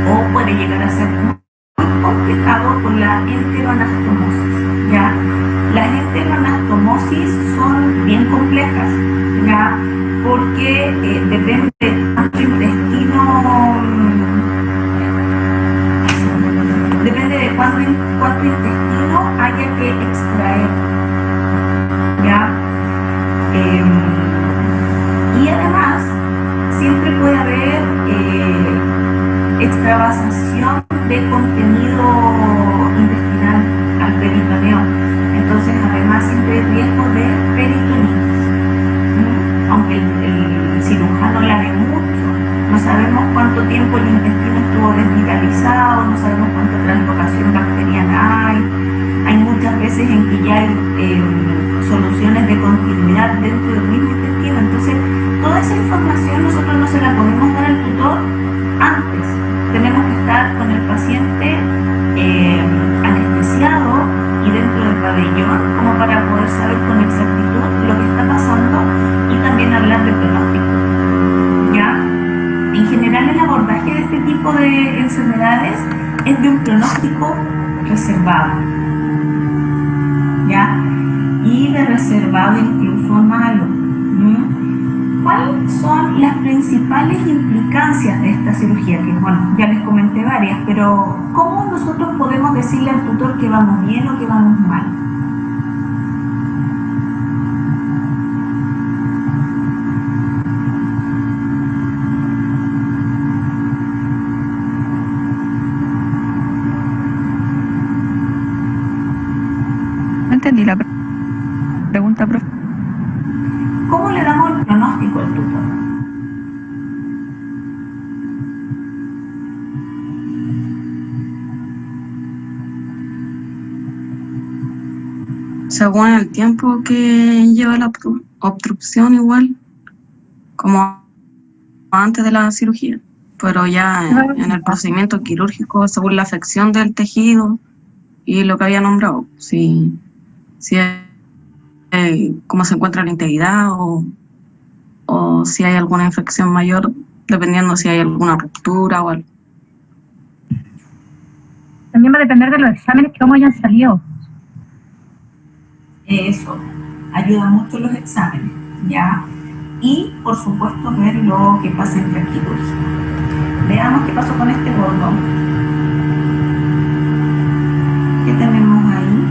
O puede llegar a ser muy complicado con la enteroanastomosis, ¿ya? Las enteroanastomosis son bien complejas, ¿ya? Porque depende de cuánto intestino, depende de cuánto intestino haya que extraer, ¿ya? Y además siempre puede haber extravasación de contenido intestinal al peritoneo. Entonces, además, siempre hay riesgo de peritonitis. Aunque el cirujano la ve mucho, no sabemos cuánto tiempo el intestino estuvo desvitalizado, no sabemos cuánta translocación bacteriana hay. Hay muchas veces en que ya hay soluciones de continuidad dentro del mismo intestino. Entonces, toda esa información nosotros no se la podemos dar al tutor antes. Tenemos que estar con el paciente anestesiado y dentro del pabellón como para poder saber con exactitud lo que está pasando y también hablar de pronóstico, ¿ya? En general el abordaje de este tipo de enfermedades es de un pronóstico reservado, ¿ya? Y de reservado incluso malo. ¿Cuáles son las principales implicancias de esta cirugía? Que bueno, ya les comenté varias, pero ¿cómo nosotros podemos decirle al tutor que vamos bien o que vamos mal? No entendí la pregunta, profe. ¿Cómo le damos el pronóstico al tutor? Según el tiempo que lleva la obstrucción, igual como antes de la cirugía, pero ya en el procedimiento quirúrgico, según la afección del tejido y lo que había nombrado, si cómo se encuentra la integridad o si hay alguna infección mayor, dependiendo si hay alguna ruptura o algo. También va a depender de los exámenes que cómo hayan salido. Eso, ayuda mucho los exámenes, ¿ya? Y, por supuesto, ver lo que pasa en la quirúrgica. Veamos qué pasó con este gordo. ¿Qué tenemos ahí?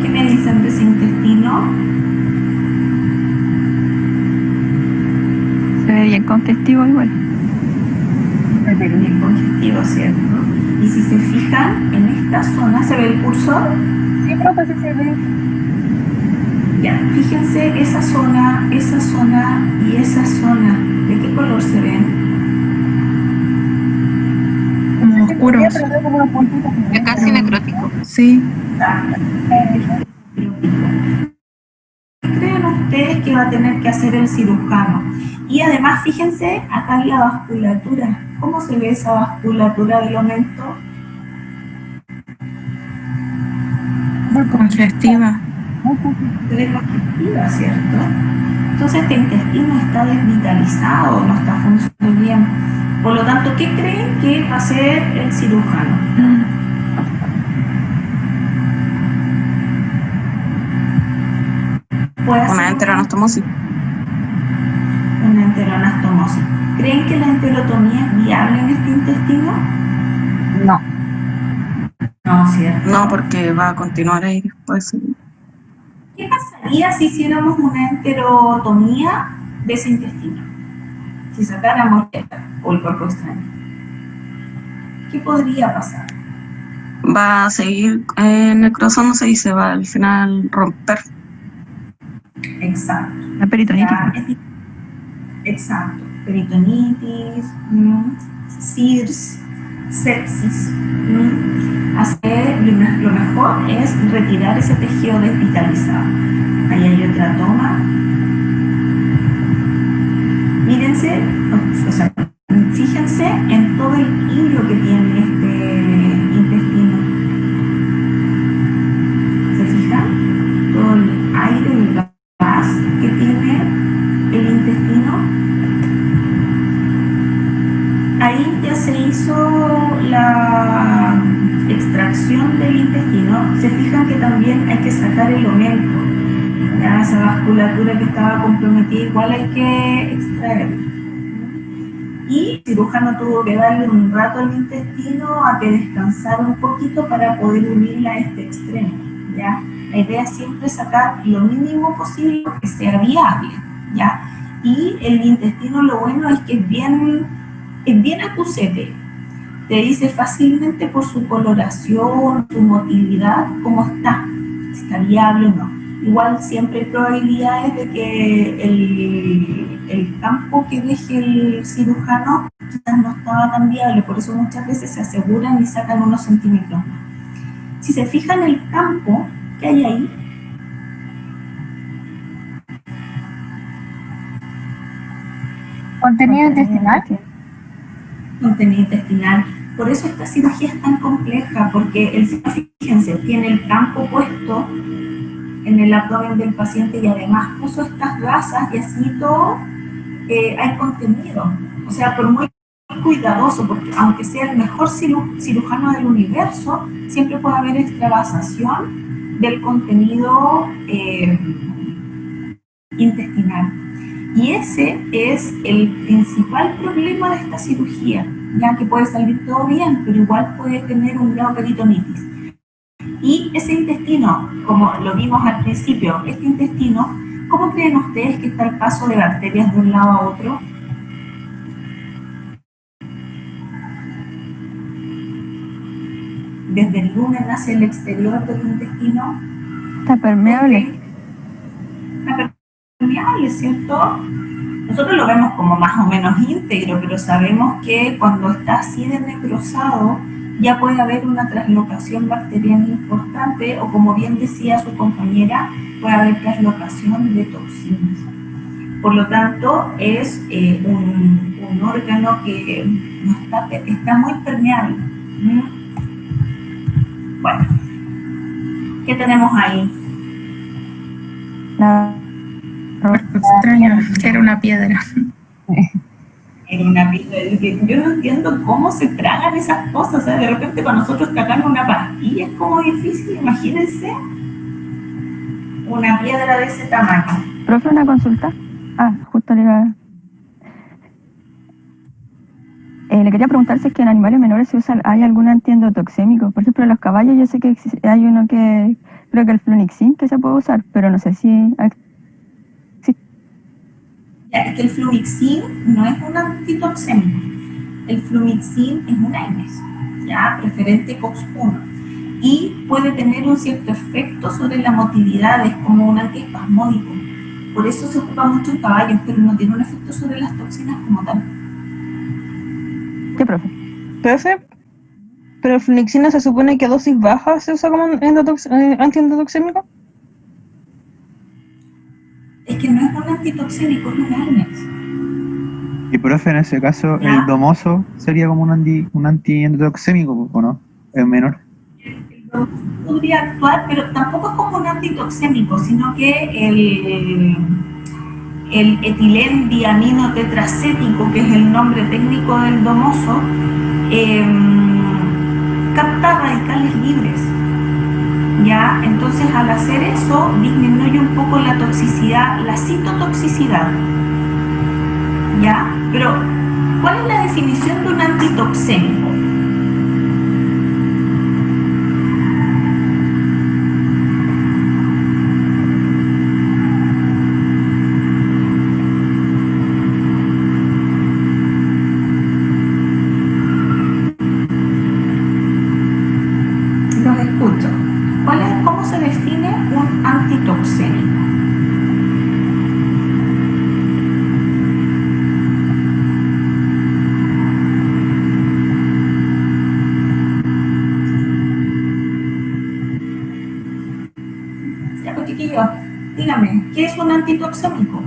¿Qué me dicen de ese intestino? Se ve bien congestivo igual. Bien congestivo, ¿cierto? Y si se fijan en esta zona, ¿se ve el cursor? Sí, profe, sí se ve. Ya, fíjense esa zona y esa zona. ¿De qué color se ven? Como oscuros. Pero veo como unos puntitos. Es casi necrótico. Sí. ¿Qué creen ustedes que va a tener que hacer el cirujano? Y además, fíjense acá en la vasculatura. ¿Cómo se ve esa vasculatura del aumento? Muy congestiva. Se ve congestiva, ¿cierto? Entonces este intestino está desvitalizado, no está funcionando bien. Por lo tanto, ¿qué creen que va a hacer el cirujano? Puede hacer Una enteroanastomosis. una enteroanastomosis. ¿Creen que la enterotomía es viable en este intestino? No. No, ¿cierto? No, porque va a continuar ahí después. ¿Qué pasaría si hiciéramos una enterotomía de ese intestino? Si sacáramos o el cuerpo extraño. ¿Qué podría pasar? Va a seguir necrosándose y se va al final romper. Exacto. La peritonitis. Exacto. Peritonitis, CIRS, sepsis. Lo mejor es retirar ese tejido desvitalizado. Ahí hay otra toma. Mírense, o sea, fíjense en todo el hilo que tiene este intestino. ¿Se fijan? Todo el aire, el gas que tiene el intestino. Ahí ya se hizo la extracción del intestino. Se fijan que también hay que sacar el omelco. Ya esa vasculatura que estaba comprometida igual hay que extraer. Y el cirujano tuvo que darle un rato al intestino a que descansara un poquito para poder unirla a este extremo. ¿Ya? La idea es siempre sacar lo mínimo posible que sea viable. ¿Ya? Y el intestino, lo bueno es que es bien acusete. Te dice fácilmente por su coloración, su motilidad, cómo está, si está viable o no. Igual siempre hay probabilidades de que el campo que deje el cirujano quizás no estaba tan viable, por eso muchas veces se aseguran y sacan unos centímetros más. Si se fijan el campo que hay ahí, Contenido intestinal. contenido intestinal. Por eso esta cirugía es tan compleja, porque fíjense, tiene el campo puesto en el abdomen del paciente y además puso estas gasas y así todo hay contenido. O sea, por muy cuidadoso, porque aunque sea el mejor cirujano del universo, siempre puede haber extravasación del contenido intestinal. Y ese es el principal problema de esta cirugía, ya que puede salir todo bien, pero igual puede tener un grado de peritonitis. Y ese intestino, como lo vimos al principio, este intestino, ¿cómo creen ustedes que está el paso de bacterias de un lado a otro? Desde el lumen hacia el exterior del intestino. Está permeable. Está permeable, ¿cierto? Nosotros lo vemos como más o menos íntegro, pero sabemos que cuando está así de necrosado, ya puede haber una translocación bacteriana importante, o como bien decía su compañera, puede haber translocación de toxinas. Por lo tanto, es un órgano que no está muy permeable. Bueno, ¿qué tenemos ahí? Cuerpo extraño, que era una piedra. Era una piedra. Yo no entiendo cómo se tragan esas cosas. O sea, de repente para nosotros tragar una pastilla es como difícil. Imagínense una piedra de ese tamaño. ¿Profe, una consulta? Justo le iba le quería preguntar si es que en animales menores hay algún antiendotoxémico. Por ejemplo, en los caballos yo sé que hay uno que, creo que el flunixin, que se puede usar, pero no sé si Es que el flumixin no es un antitoxémico. El flumixin es un AINES, ya, preferente COX-1, y puede tener un cierto efecto sobre la motilidad, es como un antiespasmódico. Por eso se ocupa mucho en caballos, pero no tiene un efecto sobre las toxinas como tal. ¿Qué, profe? Profe, pero el flunixina se supone que a dosis baja se usa como antiendotoxémico. Es que no es un antitoxémico, es un AINES. Y profe, en ese caso, ¿Ya? el domoso sería como un antiendotoxémico, ¿o no? Es menor. Podría actuar, pero tampoco es como un antitoxémico, sino que el etilendiamino tetracético, que es el nombre técnico del domoso, capta radicales libres. ¿Ya? Entonces, al hacer eso, disminuye un poco la toxicidad, la citotoxicidad. ¿Ya? Pero, ¿cuál es la definición de un antitoxémico? Los escucho. ¿Cómo se define un antitoxémico? Ya, pues, chiquillos, dígame, ¿qué es un antitoxémico?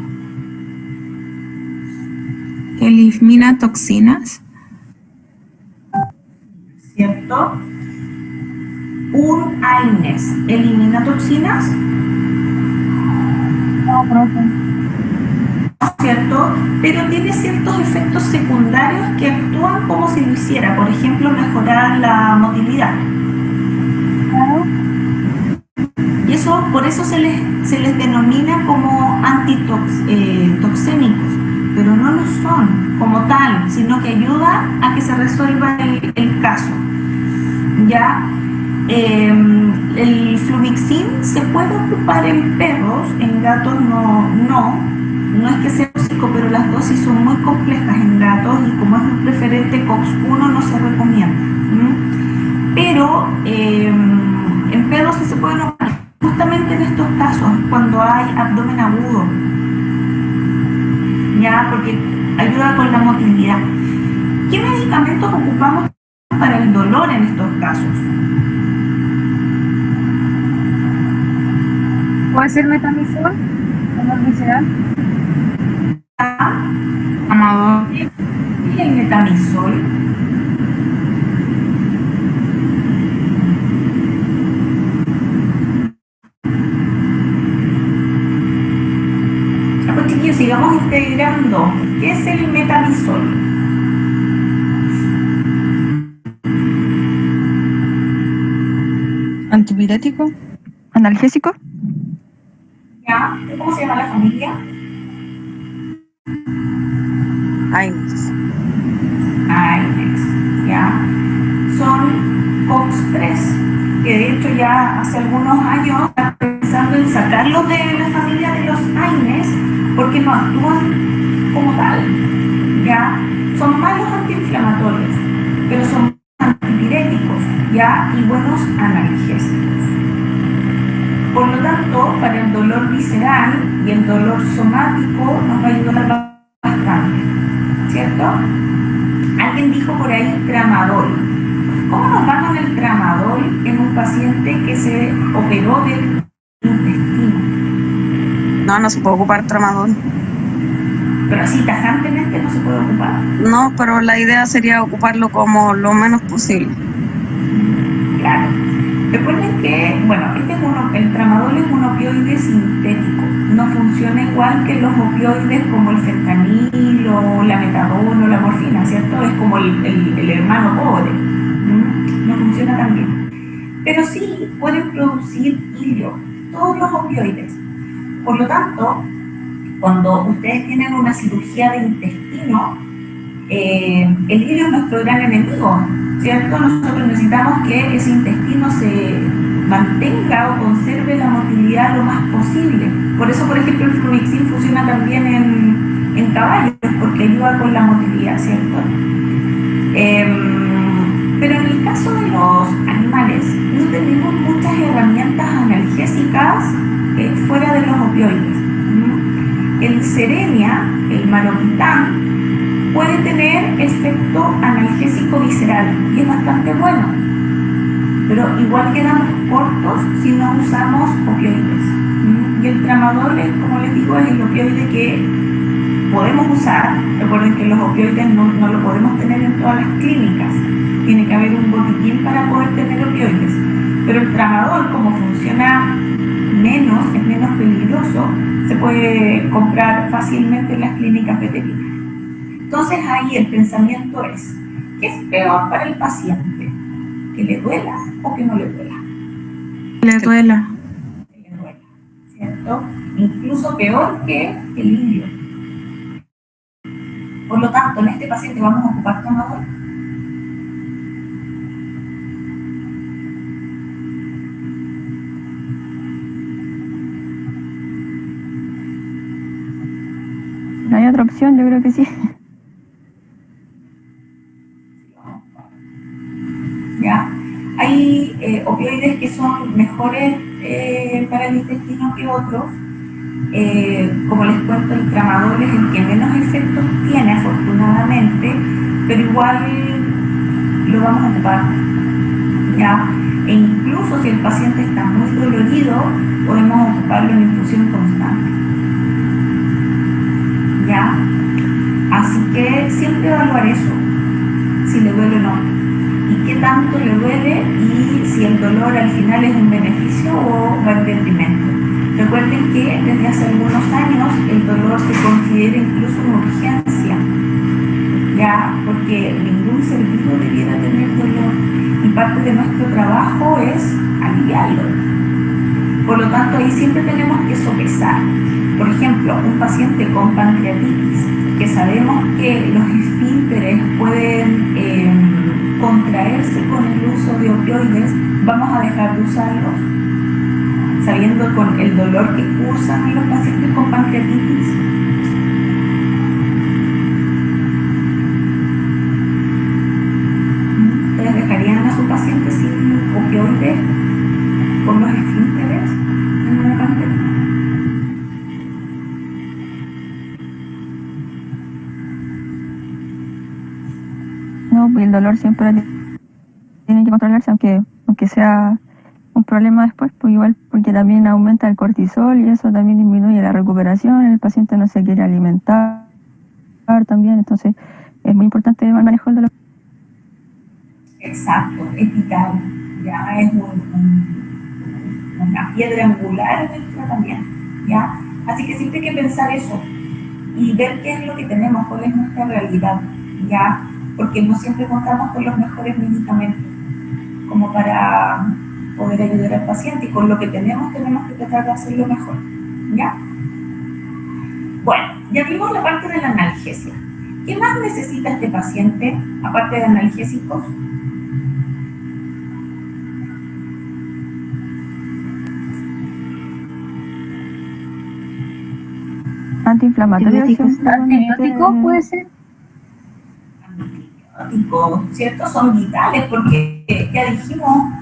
Elimina toxinas. ¿Cierto? Un AINES, ¿elimina toxinas? No, profe. ¿Cierto? Pero tiene ciertos efectos secundarios que actúan como si lo hiciera. Por ejemplo, mejorar la motilidad. Claro. Y eso, por eso se les denomina como antitoxémicos, pero no lo son como tal, sino que ayuda a que se resuelva el caso. ¿Ya? El flumixin se puede ocupar en perros, en gatos no es que sea tóxico, pero las dosis son muy complejas en gatos y como es un preferente COX-1 no se recomienda. Pero en perros sí se pueden ocupar justamente en estos casos, cuando hay abdomen agudo, ya, porque ayuda con la motilidad. ¿Qué medicamentos ocupamos para el dolor en estos casos? ¿Puede ser metamizol? ¿Dolor visceral? Amador. ¿Y el metamizol? Pues chiquillos, sigamos integrando. ¿Qué es el metamizol? ¿Antipirético? ¿Analgésico? ¿Ya? ¿Cómo se llama la familia? AINES. AINES, ¿ya? Son COX-3, que de hecho ya hace algunos años están pensando en sacarlos de la familia de los AINES porque no actúan como tal, ¿ya? Son malos antiinflamatorios, pero son antipiréticos, ¿ya? Y buenos analgésicos. Por lo tanto, para el dolor visceral y el dolor somático nos va a ayudar bastante, ¿cierto? Alguien dijo por ahí tramadol. ¿Cómo nos va con el tramadol en un paciente que se operó del intestino? No se puede ocupar tramadol. Pero así tajantemente no se puede ocupar. No, pero la idea sería ocuparlo como lo menos posible. Claro. Recuerden que, bueno, el tramadol es un opioide sintético. No funciona igual que los opioides como el fentanilo, la metadona o la morfina, ¿cierto? Es como el hermano pobre. No funciona tan bien. Pero sí pueden producir hilio, todos los opioides. Por lo tanto, cuando ustedes tienen una cirugía de intestino, el hilio es nuestro gran enemigo, ¿cierto? Nosotros necesitamos que ese intestino se mantenga o conserve la motilidad lo más posible. Por eso, por ejemplo, el flumixin funciona también en caballos porque ayuda con la motilidad, ¿cierto? Pero en el caso de los animales no tenemos muchas herramientas analgésicas fuera de los opioides. El Cerenia, el maropitán, puede tener efecto analgésico visceral y es bastante bueno, pero igual quedamos cortos si no usamos opioides. Y el tramadol, como les digo, es el opioide que podemos usar. Recuerden que los opioides no lo podemos tener en todas las clínicas, tiene que haber un botiquín para poder tener opioides, pero el tramadol, como funciona menos, es menos peligroso, se puede comprar fácilmente en las clínicas veterinarias. Entonces ahí el pensamiento es, ¿qué es peor para el paciente? ¿Que le duela o que no le duela? Le duela. Que le duela, ¿cierto? Incluso peor que el indio. Por lo tanto, en este paciente vamos a ocupar tramadol. ¿No hay otra opción? Yo creo que sí. ¿Ya? Hay opioides que son mejores para el intestino que otros. Como les cuento, el tramadol es el que menos efectos tiene, afortunadamente, pero igual lo vamos a ocupar, ¿ya? E incluso si el paciente está muy dolorido, podemos ocuparlo en infusión constante, ¿ya? Así que siempre evaluar eso, si le duele o no, y qué tanto le duele y si el dolor al final es un beneficio o va en detrimento. Recuerden que desde hace algunos años el dolor se considera incluso una urgencia, ya, porque ningún ser vivo debiera tener dolor y parte de nuestro trabajo es aliviarlo. Por lo tanto, ahí siempre tenemos que sopesar. Por ejemplo, un paciente con pancreatitis, que sabemos que los esfínteres pueden contraerse con el uso de opioides, ¿vamos a dejar de usarlos? Sabiendo con el dolor que cursan los pacientes con pancreatitis. ¿Ustedes dejarían a su paciente sin opioides con los esfínteres en una pancreatitis? No, pues el dolor siempre tiene que controlarse, aunque sea un problema después, pues igual, porque también aumenta el cortisol y eso también disminuye la recuperación, el paciente no se quiere alimentar también, entonces es muy importante el manejo del dolor. Exacto, es vital, ya es una piedra angular del tratamiento, ¿ya? Así que siempre hay que pensar eso y ver qué es lo que tenemos, cuál es nuestra realidad, ¿ya? Porque no siempre contamos con los mejores medicamentos como para poder ayudar al paciente, y con lo que tenemos que tratar de hacerlo mejor, ¿ya? Bueno, ya vimos la parte de la analgesia. ¿Qué más necesita este paciente, aparte de analgésicos? Antiinflamatorio. ¿Antibiótico puede ser? Antibióticos, ¿cierto? Son vitales porque ya dijimos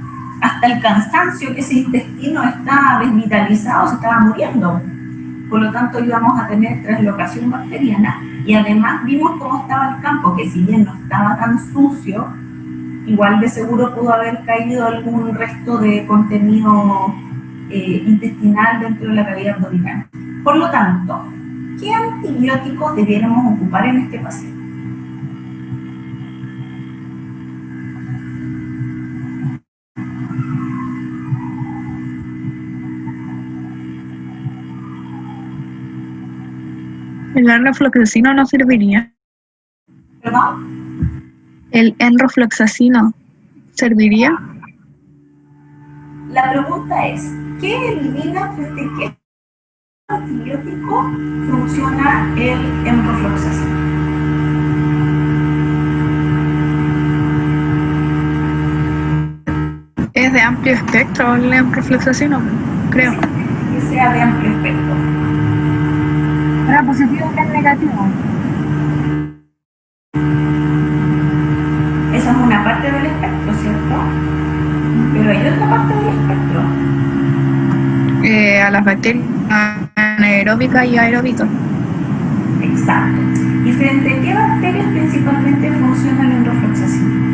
hasta el cansancio que ese intestino está desvitalizado, se estaba muriendo. Por lo tanto, íbamos a tener translocación bacteriana y además vimos cómo estaba el campo, que si bien no estaba tan sucio, igual de seguro pudo haber caído algún resto de contenido intestinal dentro de la cavidad abdominal. Por lo tanto, ¿qué antibióticos debiéramos ocupar en este paciente? ¿El enrofloxacino no serviría? ¿Perdón? ¿El enrofloxacino serviría? La pregunta es, ¿qué elimina frente a qué antibiótico funciona el enrofloxacino? Es de amplio espectro el enrofloxacino, creo. Sí, que sea de amplio espectro. positivo y gram negativo. Esa es una parte del espectro, ¿cierto? Pero hay otra parte del espectro. A las bacterias anaeróbicas y aeróbicas. Exacto. ¿Y frente a qué bacterias principalmente funciona la enrofloxacina?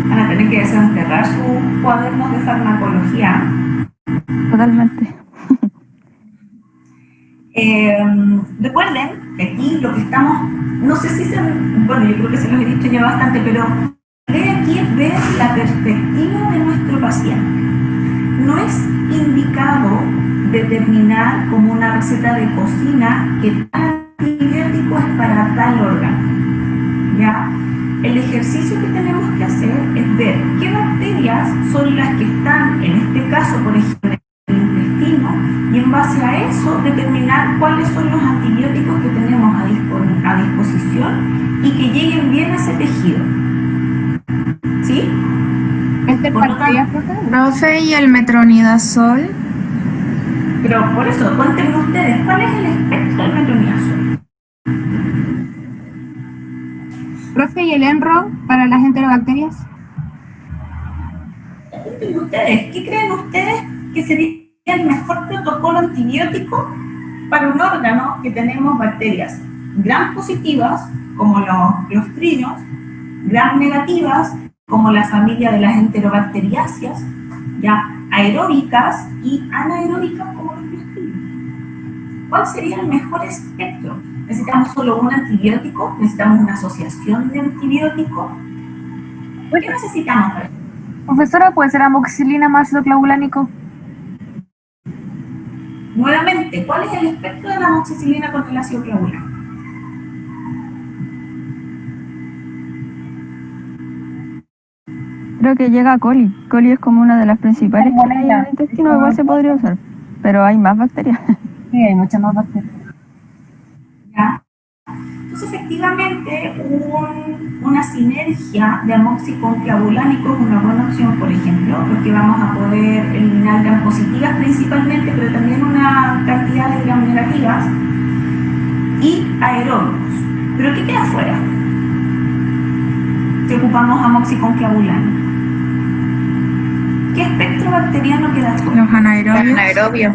Van a tener que desenterrar sus cuadernos de farmacología. Totalmente. Recuerden que aquí lo que estamos, no sé si bueno, yo creo que se los he dicho ya bastante, pero la idea aquí es ver la perspectiva de nuestro paciente. No es indicado determinar como una receta de cocina que tal antibiótico es para tal órgano. ¿Ya? El ejercicio que tenemos que hacer es ver qué bacterias son las que están, en este caso, por ejemplo, en el intestino, y en base a eso determinar cuáles son los antibióticos que tenemos a disposición y que lleguen bien a ese tejido. ¿Sí? Por lo tanto, Profe, ¿y el metronidazol? pero por eso, cuéntenme ustedes, ¿cuál es el espectro del metronidazol? Profe, ¿y el Enro para las enterobacterias? Cuéntenme ustedes, ¿qué creen ustedes que sería el mejor protocolo antibiótico para un órgano que tenemos bacterias gram positivas, como los clostridios, gram negativas, como la familia de las enterobacteriáceas, ya aeróbicas y anaeróbicas, como los clostridios? ¿Cuál sería el mejor espectro? ¿Necesitamos solo un antibiótico? ¿Necesitamos una asociación de antibióticos? ¿Qué necesitamos para eso? Profesora, ¿puede ser amoxicilina más ácido clavulánico? Nuevamente, ¿cuál es el espectro de la amoxicilina contra el ácido clavulánico? Creo que llega a coli. Coli es como una de las principales que hay en el intestino, igual se podría usar. Pero hay más bacterias. Sí, hay muchas más bacterias. ¿Ya? Entonces, efectivamente, una sinergia de amoxiclavulánico es una buena opción, por ejemplo, porque vamos a poder eliminar gram positivas principalmente, pero también una cantidad de gram negativas y aeróbicos. ¿Pero qué queda afuera? Si ocupamos amoxiclavulánico. ¿Qué espectro bacteriano queda afuera? Los anaerobios.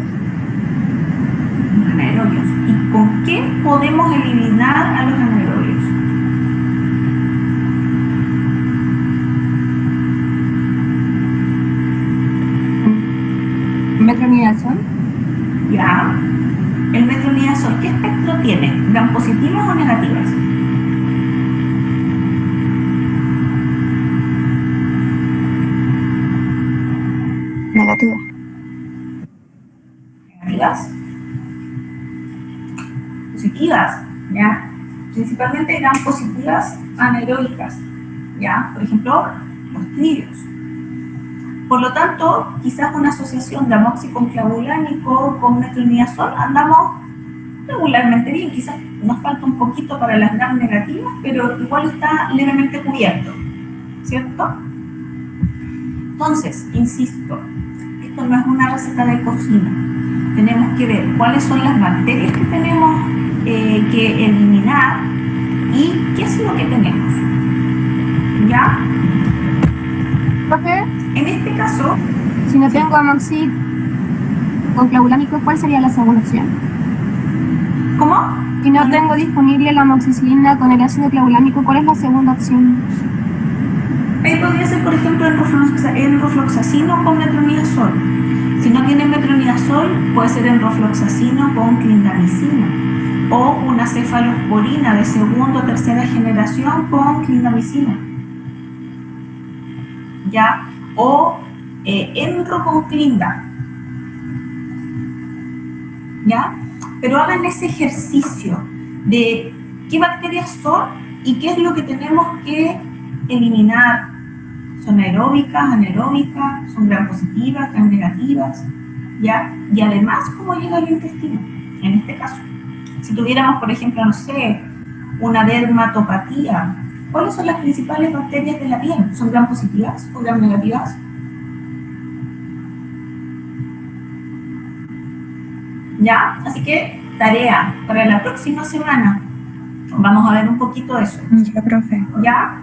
Anaerobios. ¿Y con qué podemos eliminar a los anaerobios? ¿Metronidazol? Ya. El metronidazol, ¿qué espectro tiene? ¿Gram positivas o negativas? Negativa. Negativas. Positivas, ¿ya? Principalmente gram positivas anaeróbicas, ¿ya? Por ejemplo, clostridios. Por lo tanto, quizás una asociación de amoxiclavulánico con metronidazol andamos regularmente bien. Quizás nos falta un poquito para las gram negativas, pero igual está levemente cubierto, ¿cierto? Entonces, insisto, esto no es una receta de cocina. Tenemos que ver cuáles son las bacterias que tenemos que eliminar y qué es lo que tenemos. ¿Ya? Profe, en este caso, si no tengo amoxi con clavulánico, ¿cuál sería la segunda opción? ¿Cómo? Si no tengo disponible la amoxicilina con el ácido clavulánico, ¿cuál es la segunda opción? Ahí podría ser, por ejemplo, enrofloxacino con metronidazol. Si no tiene metronidazol, puede ser enrofloxacino con clindamicina o una cefalosporina de segunda o tercera generación con clindamicina. ¿Ya? O enro con clinda. ¿Ya? Pero hagan ese ejercicio de qué bacterias son y qué es lo que tenemos que eliminar. Son aeróbicas, anaeróbicas, son gram positivas, gram negativas, ¿ya? Y además, cómo llega al intestino, en este caso. Si tuviéramos, por ejemplo, no sé, una dermatopatía, ¿cuáles son las principales bacterias de la piel? ¿Son gram positivas o gram negativas? ¿Ya? Así que, tarea para la próxima semana. Vamos a ver un poquito eso. Ya, profe. ¿Ya?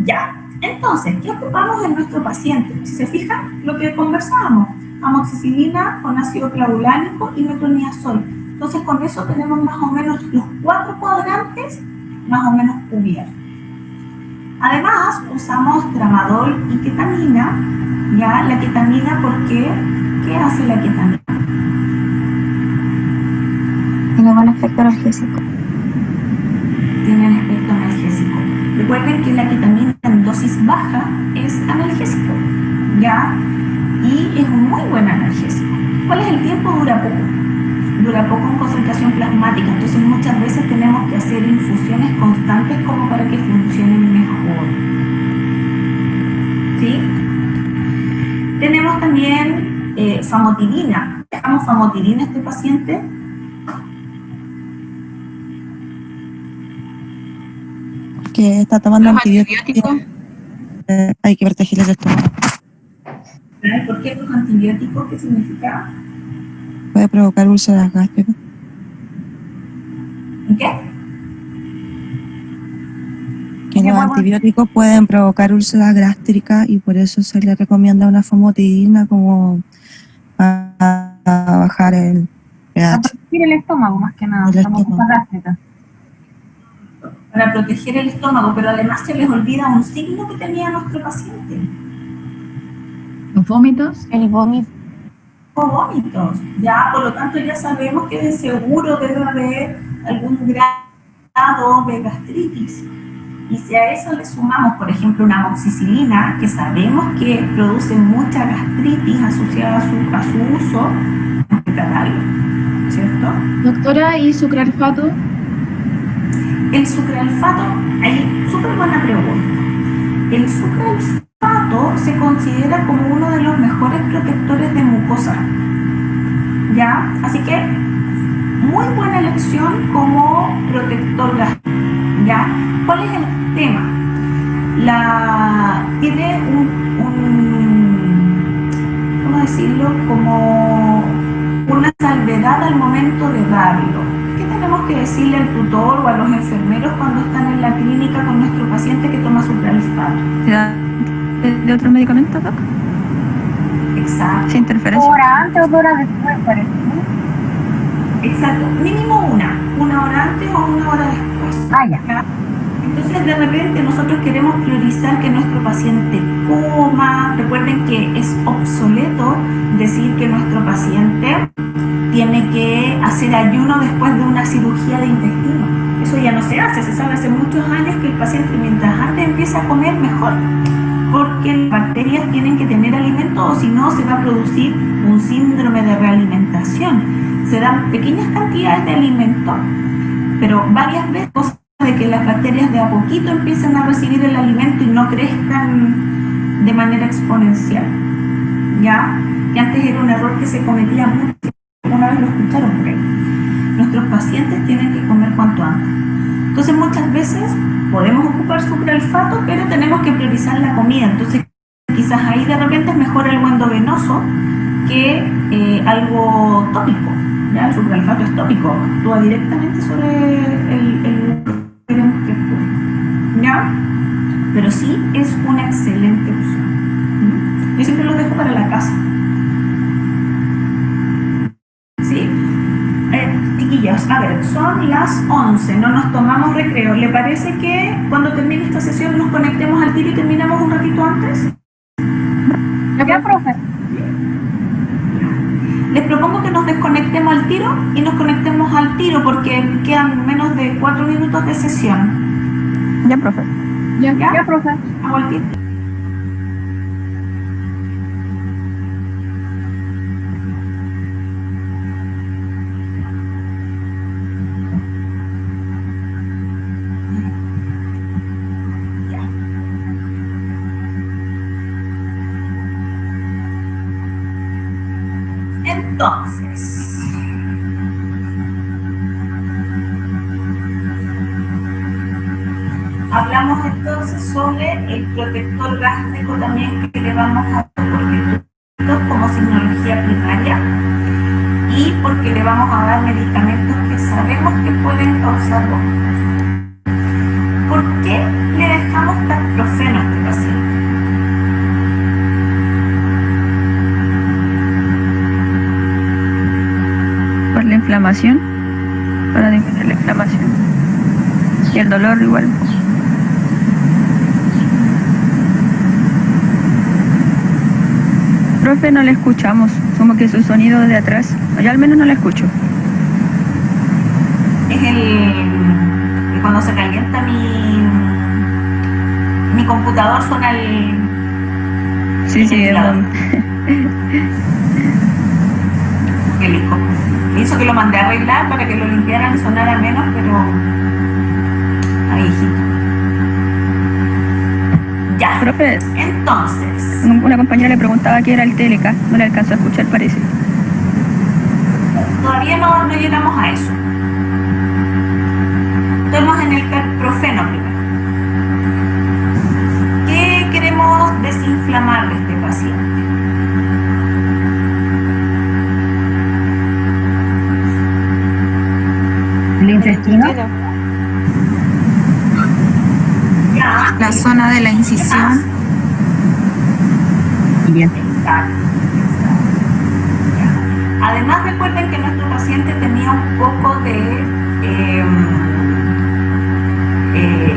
Ya. Entonces, ¿qué ocupamos en nuestro paciente? Si se fijan, lo que conversábamos, amoxicilina con ácido clavulánico y metronidazol. Entonces, con eso tenemos más o menos los 4 cuadrantes más o menos cubiertos. Además, usamos tramadol y ketamina. ¿Ya? La ketamina, ¿por qué? ¿Qué hace la ketamina? Tiene buen efecto analgésico. Tiene un efecto analgésico. Recuerden que la ketamina en dosis baja es analgésico, ¿ya? Y es un muy buen analgésico. ¿Cuál es el tiempo? Dura poco. Dura poco en concentración plasmática, entonces muchas veces tenemos que hacer infusiones constantes como para que funcionen mejor. ¿Sí? Tenemos también famotidina. ¿Dejamos famotidina a este paciente? Que está tomando Los antibióticos. Hay que proteger el estómago. ¿Por qué los antibióticos? ¿Qué significa? Puede provocar úlceras gástricas. ¿Qué? Que los antibióticos pueden provocar úlceras gástricas y por eso se le recomienda una famotidina como para bajar el Para pH. proteger el estómago, más que nada. El estómago. Para proteger el estómago, pero además se les olvida un signo que tenía nuestro paciente. ¿Los vómitos? El vómito. Vómitos. Ya, por lo tanto, ya sabemos que de seguro debe haber algún grado de gastritis. Y si a eso le sumamos, por ejemplo, una amoxicilina, que sabemos que produce mucha gastritis asociada a su uso, hay que tratarlo, ¿cierto? Doctora, ¿y sucralfato? El sucralfato, ahí, súper buena pregunta. El sucralfato se considera como uno de los mejores protectores de mucosa, ¿ya? Así que, muy buena elección como protector gástrico, ¿ya? ¿Cuál es el tema? Tiene ¿cómo decirlo? Como una salvedad al momento de darlo. ¿Qué tenemos que decirle al tutor o a los enfermeros cuando están en la clínica con nuestro paciente que toma sucralfato? ¿Se da de otro medicamento, Doc? Exacto. Sin interferencia. Hora antes o hora después, parece. Exacto. Mínimo una hora antes o una hora después. Ya. Entonces, de repente, nosotros queremos priorizar que nuestro paciente coma. Recuerden que es obsoleto decir que nuestro paciente tiene que hacer ayuno después de una cirugía de intestino. Eso ya no se hace, se sabe hace muchos años que el paciente mientras antes empieza a comer mejor, porque las bacterias tienen que tener alimento o si no se va a producir un síndrome de realimentación. Se dan pequeñas cantidades de alimento, pero varias veces de que las bacterias de a poquito empiecen a recibir el alimento y no crezcan de manera exponencial. ¿Ya? Que antes era un error que se cometía mucho. Una vez lo escucharon por ahí. Nuestros pacientes tienen que comer cuanto antes. Entonces muchas veces podemos ocupar sucralfato, pero tenemos que priorizar la comida. Entonces quizás ahí de repente es mejor algo endovenoso que algo tópico. ¿Ya? El sucralfato es tópico, actúa directamente sobre el queremos que actúe. ¿Ya? Pero sí es una excelente opción. Yo siempre lo dejo para la casa. ¿Sí? Chiquillos, a ver, son las 11, no nos tomamos recreo. ¿Le parece que cuando termine esta sesión nos conectemos al tiro y terminamos un ratito antes? Ya, profe. Les propongo que nos desconectemos al tiro y nos conectemos al tiro porque quedan menos de 4 minutos de sesión. Ya, profe. ¿Ya, profe? Hago el tiro. Entonces, hablamos entonces sobre el protector gástrico también que le vamos a dar como signología primaria y porque le vamos a dar medicamentos que sabemos que pueden causar vómitos. ¿Por qué le dejamos tacrofeno a este paciente? Por la inflamación, para disminuir la inflamación. Y el dolor igual. Profe, no le escuchamos, como que su sonido de atrás, yo al menos no la escucho. Es el cuando se calienta mi computador suena el... Sí, es Qué lindo. Hizo que lo mandé a arreglar para que lo limpiaran y sonara menos, pero... Ahí, hijito. Ya. Profe, entonces... una compañera le preguntaba qué era el TLK, no le alcanzó a escuchar, parece. Todavía no llegamos a eso. Estamos en el tacrofeno primero. ¿Qué queremos desinflamar de este paciente? ¿El intestino? Ya. La zona de la incisión. Bien. Exacto. Además, recuerden que nuestro paciente tenía un poco de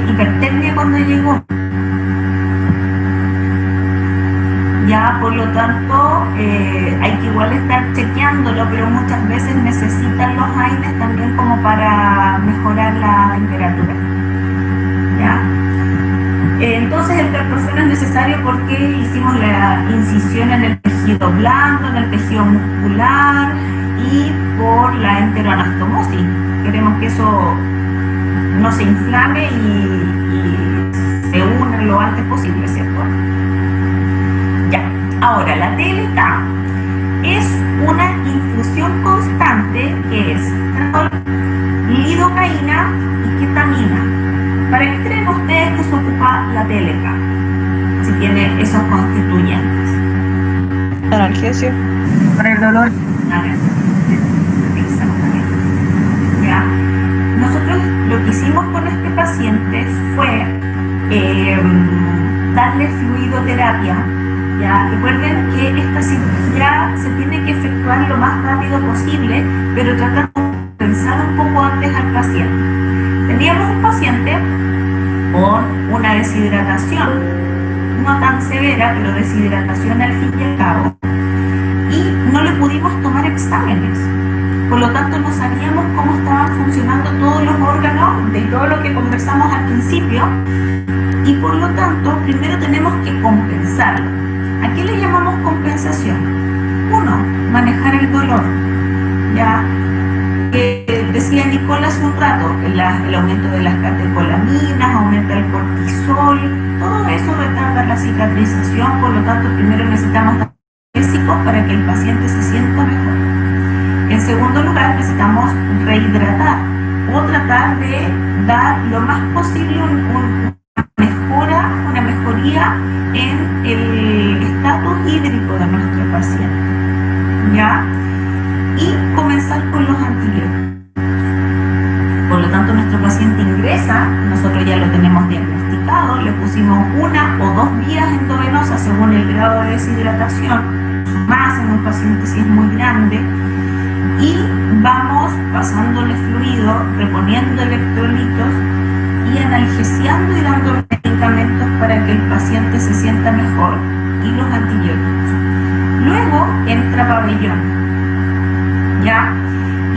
hipertermia cuando llegó. Ya, por lo tanto, hay que igual estar chequeándolo, pero muchas veces necesitan los AINES también como para mejorar la temperatura. ¿Ya? Entonces el tacrofeno es necesario porque hicimos la incisión en el tejido blando, en el tejido muscular y por la enteroanastomosis. Queremos que eso no se inflame y se una lo antes posible, ¿cierto? Ya. Ahora, la TLK es una infusión constante que es lidocaína y ketamina. ¿Para qué creen ustedes que se ocupa la TLK? Si tiene esos constituyentes. Analgesio. Para el dolor. Exactamente. ¿Ya? Nosotros lo que hicimos con este paciente fue darle fluidoterapia. ¿Ya? Recuerden que esta cirugía se tiene que efectuar lo más rápido posible, pero tratando de pensar un poco antes al paciente. Teníamos un paciente con una deshidratación, no tan severa, pero deshidratación al fin y al cabo, y no le pudimos tomar exámenes. Por lo tanto, no sabíamos cómo estaban funcionando todos los órganos de todo lo que conversamos al principio, y por lo tanto, primero tenemos que compensarlo. ¿A qué le llamamos compensación? Uno, manejar el dolor. ¿Ya? Decía Nicole hace un rato, el aumento de las catecolaminas, aumenta el cortisol, todo eso retarda la cicatrización, por lo tanto primero necesitamos analgésicos para que el paciente se sienta mejor. En segundo lugar, necesitamos rehidratar o tratar de dar lo más posible una mejoría en el estatus hídrico de nuestro paciente. ¿Ya? Y comenzar con los antibióticos. Por lo tanto, nuestro paciente ingresa, nosotros ya lo tenemos diagnosticado, le pusimos 1 o 2 vías endovenosas según el grado de deshidratación, más en un paciente si es muy grande, y vamos pasándole fluido, reponiendo electrolitos y analgesiando y dando medicamentos para que el paciente se sienta mejor, y los antibióticos. Luego entra pabellón, ¿ya?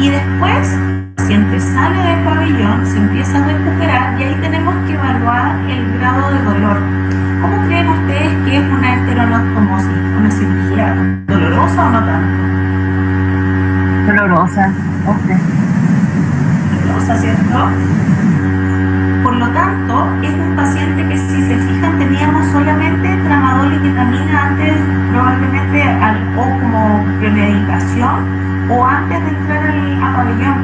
Y después el paciente sale del pabellón, se empieza a recuperar y ahí tenemos que evaluar el grado de dolor. ¿Cómo creen ustedes que es una enteroanastomosis? ¿Una cirugía dolorosa o no tanto? Dolorosa, Dolorosa, ¿cierto? Por lo tanto, es un paciente que, si se fijan, teníamos solamente tramadol y ketamina antes, probablemente o como premedicación o antes de entrar al pabellón.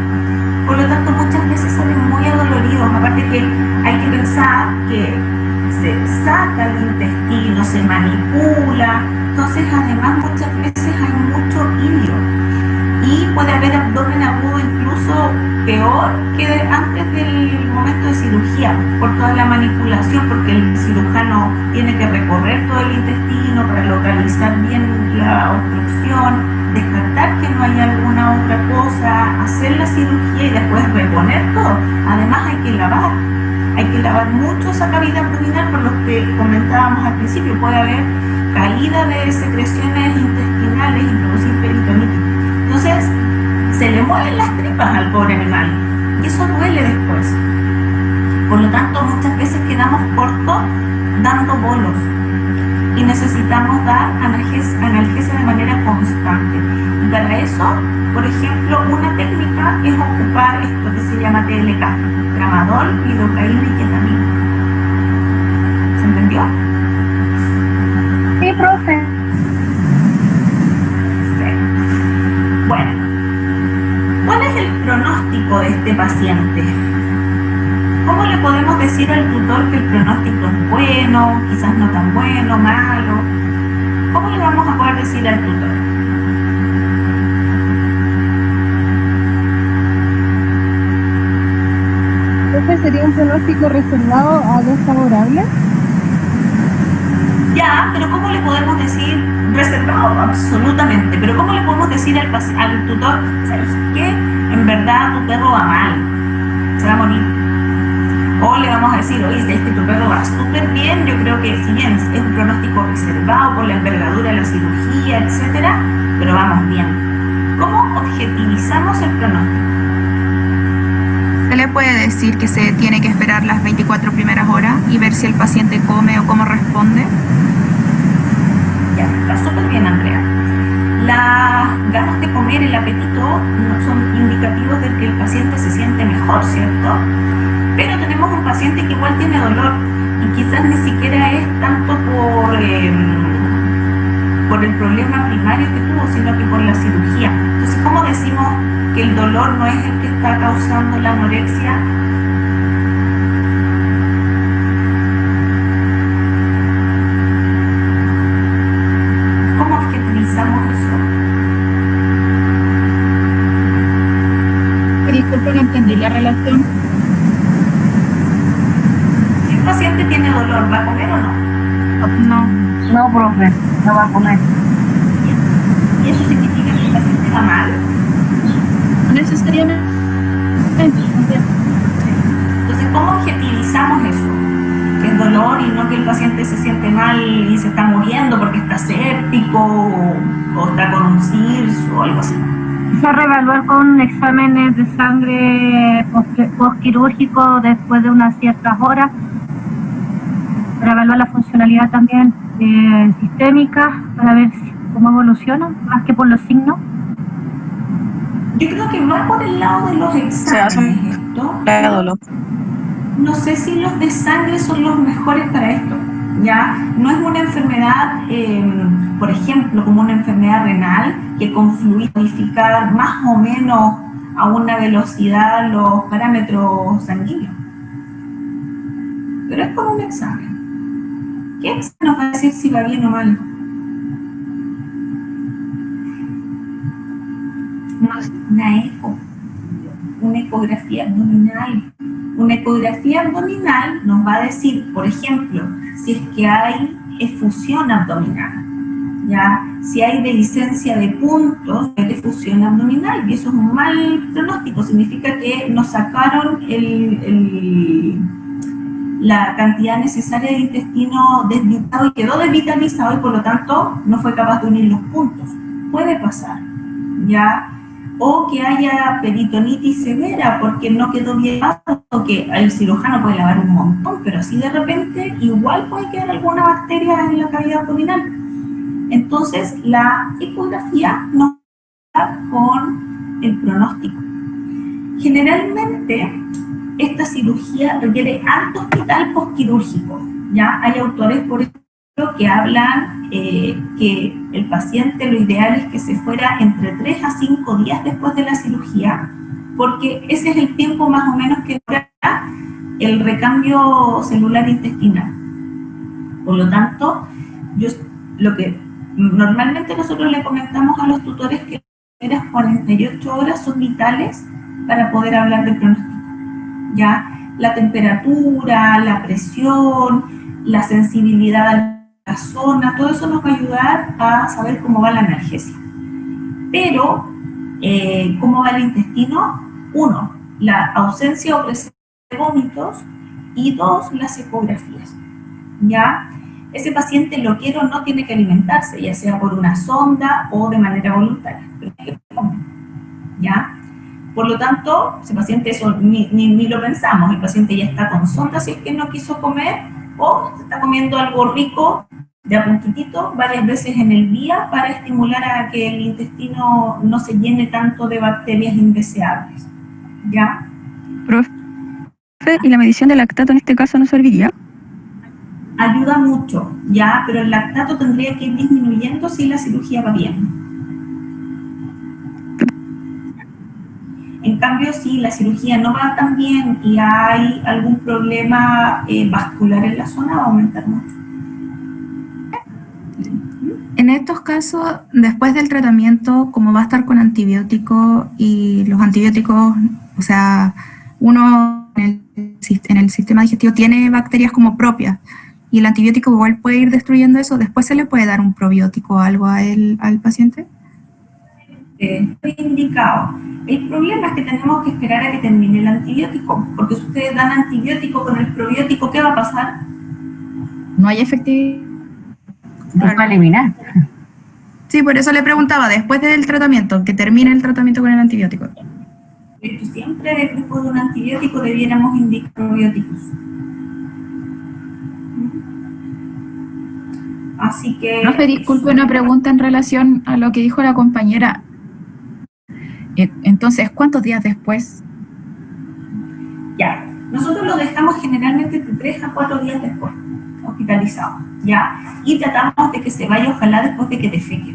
Por lo tanto, muchas veces salen muy adoloridos. Aparte que hay que pensar que se saca el intestino, se manipula, entonces además muchas veces hay mucho hilio y puede haber abdomen agudo incluso peor que antes del momento de cirugía, por toda la manipulación, porque el cirujano tiene que recorrer todo el intestino para localizar bien la obstrucción, descartar que no haya alguna otra cosa, hacer la cirugía y después reponer todo. Además hay que lavar mucho esa cavidad abdominal, por lo que comentábamos al principio, puede haber caída de secreciones intestinales y producir peritonitis. Entonces, se le mueven las tripas al pobre animal y eso duele después. Por lo tanto, muchas veces quedamos cortos dando bolos y necesitamos dar analgesia de manera constante. Y para eso, por ejemplo, una técnica es ocupar esto que se llama TLK, tramadol, lidocaína y ketamina. ¿Se entendió? Sí, profe. Bueno, ¿cuál es el pronóstico de este paciente? ¿Cómo le podemos decir al tutor que el pronóstico es bueno, quizás no tan bueno, malo? ¿Cómo le vamos a poder decir al tutor? ¿Profe, sería un pronóstico reservado a desfavorable? Ya, pero ¿cómo le podemos decir reservado? Absolutamente. Pero ¿cómo le podemos decir al tutor, ¿sabes qué? En verdad tu perro va mal, se va a morir. O le vamos a decir, oye, si es que tu perro va súper bien, yo creo que si bien es un pronóstico reservado por la envergadura de la cirugía, etcétera, pero vamos bien. ¿Cómo objetivizamos el pronóstico? Se le puede decir que se tiene que esperar las 24 primeras horas y ver si el paciente come o cómo responde. Ya, está súper bien, Andrea. Las ganas de comer, el apetito, no son indicativos de que el paciente se siente mejor, ¿cierto? Pero tenemos un paciente que igual tiene dolor y quizás ni siquiera es tanto por el problema primario que tuvo, sino que por la cirugía. Entonces, ¿cómo decimos que el dolor no es el que está causando la anorexia? ¿Cómo objetivizamos eso? Disculpe, no entendí la relación. Si un paciente tiene dolor, ¿va a comer o no? No. No, profe, no va a comer. ¿Y eso significa que el paciente va mal? Necesariamente. Entonces, ¿cómo objetivizamos eso? Que es dolor y no que el paciente se siente mal y se está muriendo porque está séptico o está con un CIRS o algo así. Se reevaluar con exámenes de sangre postquirúrgico después de unas ciertas horas, para evaluar la funcionalidad también sistémica, para ver cómo evoluciona, más que por los signos. Yo creo que va por el lado de los exámenes esto. No sé si los de sangre son los mejores para esto. Ya no es una enfermedad, por ejemplo, como una enfermedad renal que con fluido modificar más o menos a una velocidad los parámetros sanguíneos. Pero es como un examen. ¿Qué examen nos va a decir si va bien o mal? Una eco, una ecografía abdominal. Una ecografía abdominal nos va a decir, por ejemplo, si es que hay efusión abdominal, ¿ya? Si hay dehiscencia de puntos de efusión abdominal, y eso es un mal pronóstico, significa que nos sacaron la cantidad necesaria de intestino desvitado y quedó desvitalizado y por lo tanto no fue capaz de unir los puntos. Puede pasar, ¿ya? O que haya peritonitis severa porque no quedó bien lavado, que el cirujano puede lavar un montón, pero así de repente igual puede quedar alguna bacteria en la cavidad abdominal. Entonces la ecografía nos da con el pronóstico. Generalmente esta cirugía requiere alto hospital postquirúrgico. Ya hay autores, por ejemplo, que hablan que el paciente lo ideal es que se fuera entre 3 a 5 días después de la cirugía, porque ese es el tiempo más o menos que dura el recambio celular intestinal. Por lo tanto, lo que normalmente nosotros le comentamos a los tutores que las 48 horas son vitales para poder hablar de pronóstico. Ya la temperatura, la presión, la sensibilidad a la zona, todo eso nos va a ayudar a saber cómo va la analgesia. Pero, ¿cómo va el intestino? 1, la ausencia o presencia de vómitos, y 2, las ecografías. ¿Ya? Ese paciente, lo quiero o no, tiene que alimentarse, ya sea por una sonda o de manera voluntaria. ¿Ya? Por lo tanto, ese paciente, eso ni lo pensamos, el paciente ya está con sonda si es que no quiso comer, o se está comiendo algo rico de a poquitito varias veces en el día para estimular a que el intestino no se llene tanto de bacterias indeseables. ¿Ya? Profe, ¿y la medición del lactato en este caso no serviría? Ayuda mucho, ya, pero el lactato tendría que ir disminuyendo si la cirugía va bien. En cambio, si la cirugía no va tan bien y hay algún problema vascular en la zona, va a aumentar mucho. En estos casos, después del tratamiento, como va a estar con antibióticos y los antibióticos, o sea, uno en el sistema digestivo tiene bacterias como propias y el antibiótico igual puede ir destruyendo eso, después se le puede dar un probiótico o algo al paciente. Estoy indicado. El problema es que tenemos que esperar a que termine el antibiótico, porque si ustedes dan antibiótico con el probiótico, ¿qué va a pasar? No hay efectividad. Se va a eliminar. Sí, por eso le preguntaba, después del tratamiento, que termine el tratamiento con el antibiótico. Siempre después de un antibiótico debiéramos indicar probióticos. Así que... Profe, disculpe una pregunta en relación a lo que dijo la compañera. Entonces, ¿cuántos días después? Ya, nosotros lo dejamos generalmente de 3 a 4 días después, hospitalizado, ¿ya? Y tratamos de que se vaya, ojalá, después de que defeque.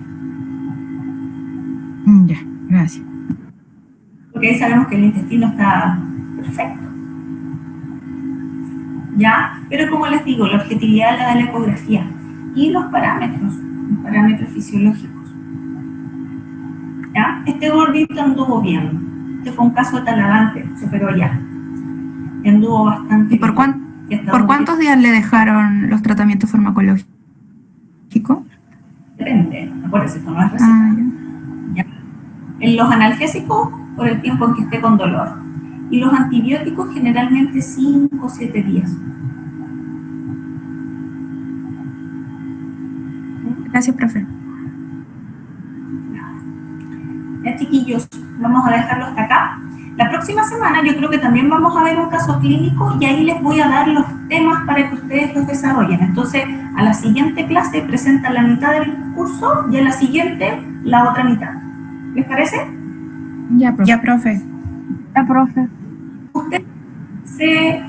Ya, gracias. Porque ahí sabemos que el intestino está perfecto. ¿Ya? Pero como les digo, la objetividad la da la ecografía y los parámetros fisiológicos. ¿Ya? Este gordito anduvo bien. Este fue un caso de Talavante, superó ya. Anduvo bastante. ¿Y por cuántos días le dejaron los tratamientos farmacológicos? Depende, acuérdense, esto no es receta. ¿Ya? En los analgésicos, por el tiempo en que esté con dolor. Y los antibióticos, generalmente 5 o 7 días. Gracias, profe. Ya, chiquillos, vamos a dejarlo hasta acá. La próxima semana yo creo que también vamos a ver un caso clínico y ahí les voy a dar los temas para que ustedes los desarrollen. Entonces, a la siguiente clase presentan la mitad del curso y a la siguiente la otra mitad. ¿Les parece? Ya, profe. Ya, profe. Ya, profe. Ustedes se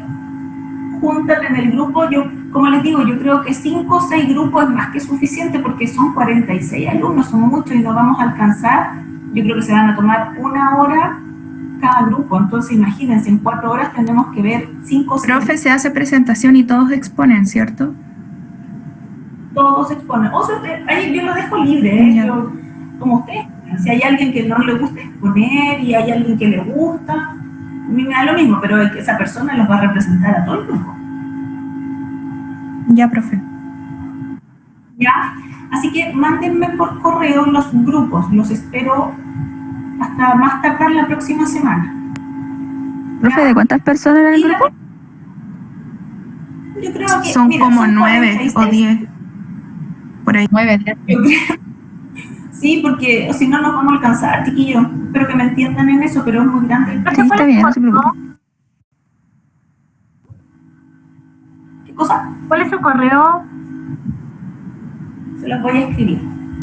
juntan en el grupo. Yo, como les digo, yo creo que 5 o 6 grupos es más que suficiente porque son 46 alumnos, son muchos y no vamos a alcanzar. Yo creo que se van a tomar 1 hora cada grupo, entonces imagínense, en 4 horas tendremos que ver 5 o 6. Profe, se hace presentación y todos exponen, ¿cierto? Todos exponen. O sea, ahí yo lo dejo libre, yo, como ustedes. Si hay alguien que no le gusta exponer y hay alguien que le gusta, a mí me da lo mismo, pero esa persona los va a representar a todo el grupo. Ya, profe. ¿Ya? Así que mándenme por correo los grupos, los espero hasta más tardar la próxima semana. Profe, ¿de cuántas personas era el grupo? Yo creo que son como son 9 o 10. Por ahí. 9, 10. Sí, porque si no nos vamos a alcanzar, chiquillos. Espero que me entiendan en eso, pero es muy grande. Sí, está bien, no se preocupe. ¿Qué cosa? ¿Cuál es su correo? Se los voy a escribir.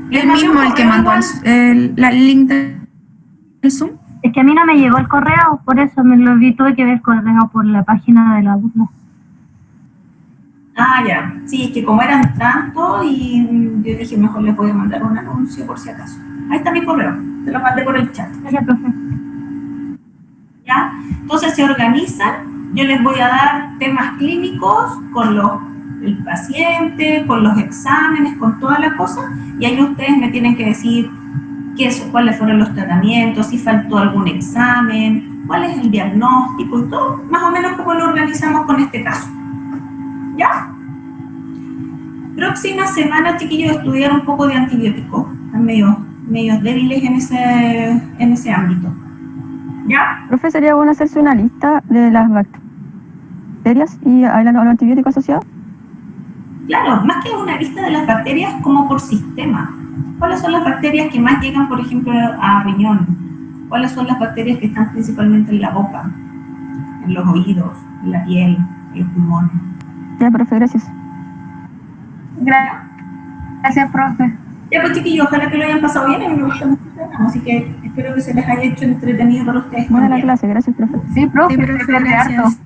El mismo, el que mandó el link del Zoom. Es que a mí no me llegó el correo, por eso me lo vi, tuve que ver el correo por la página de la UTLA. Ah, ya. Sí, es que como eran tantos y yo dije, mejor les voy a mandar un anuncio por si acaso. Ahí está mi correo, te lo mandé por el chat. Gracias, profe. ¿Ya? Entonces se organizan, yo les voy a dar temas clínicos con el paciente, con los exámenes, con todas las cosas, y ahí ustedes me tienen que decir cuáles fueron los tratamientos, si faltó algún examen, cuál es el diagnóstico y todo, más o menos como lo organizamos con este caso. ¿Ya? Próxima semana, chiquillos, estudiar un poco de antibióticos. Están medio débiles en ese ámbito. ¿Ya? Profe, ¿sería bueno hacerse una lista de las bacterias y a los antibióticos asociados? Claro, más que una lista de las bacterias como por sistema. ¿Cuáles son las bacterias que más llegan, por ejemplo, a riñón? ¿Cuáles son las bacterias que están principalmente en la boca, en los oídos, en la piel, en los pulmones? Ya, profe, gracias. Gracias, profe. Ya, pues chiquillos, ojalá que lo hayan pasado bien. A mí me gusta mucho el tema, así que espero que se les haya hecho entretenido para ustedes. Buena la clase, gracias, profe. Sí, profe, Gracias.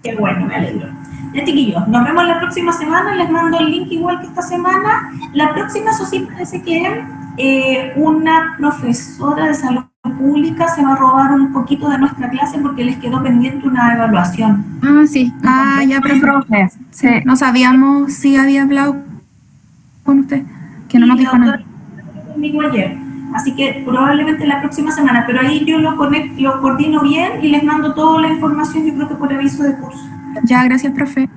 Qué bueno, me alegro. Ya, chiquillos, nos vemos la próxima semana. Les mando el link igual que esta semana. La próxima, eso sí, parece que una profesora de salud pública se va a robar un poquito de nuestra clase porque les quedó pendiente una evaluación. Ah, sí. Ah, ya, profe. Sí, no sabíamos si había hablado con usted, que no nos dijo nada. Conmigo ayer. Así que probablemente la próxima semana, pero ahí yo lo coordino bien y les mando toda la información, yo creo que por aviso de curso. Ya, gracias, profe.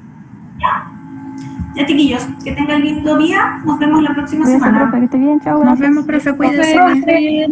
Ya, chiquillos, que tengan lindo día. Nos vemos la próxima Gracias, semana. profe, que esté bien, chao. Nos vemos, profe, cuídese.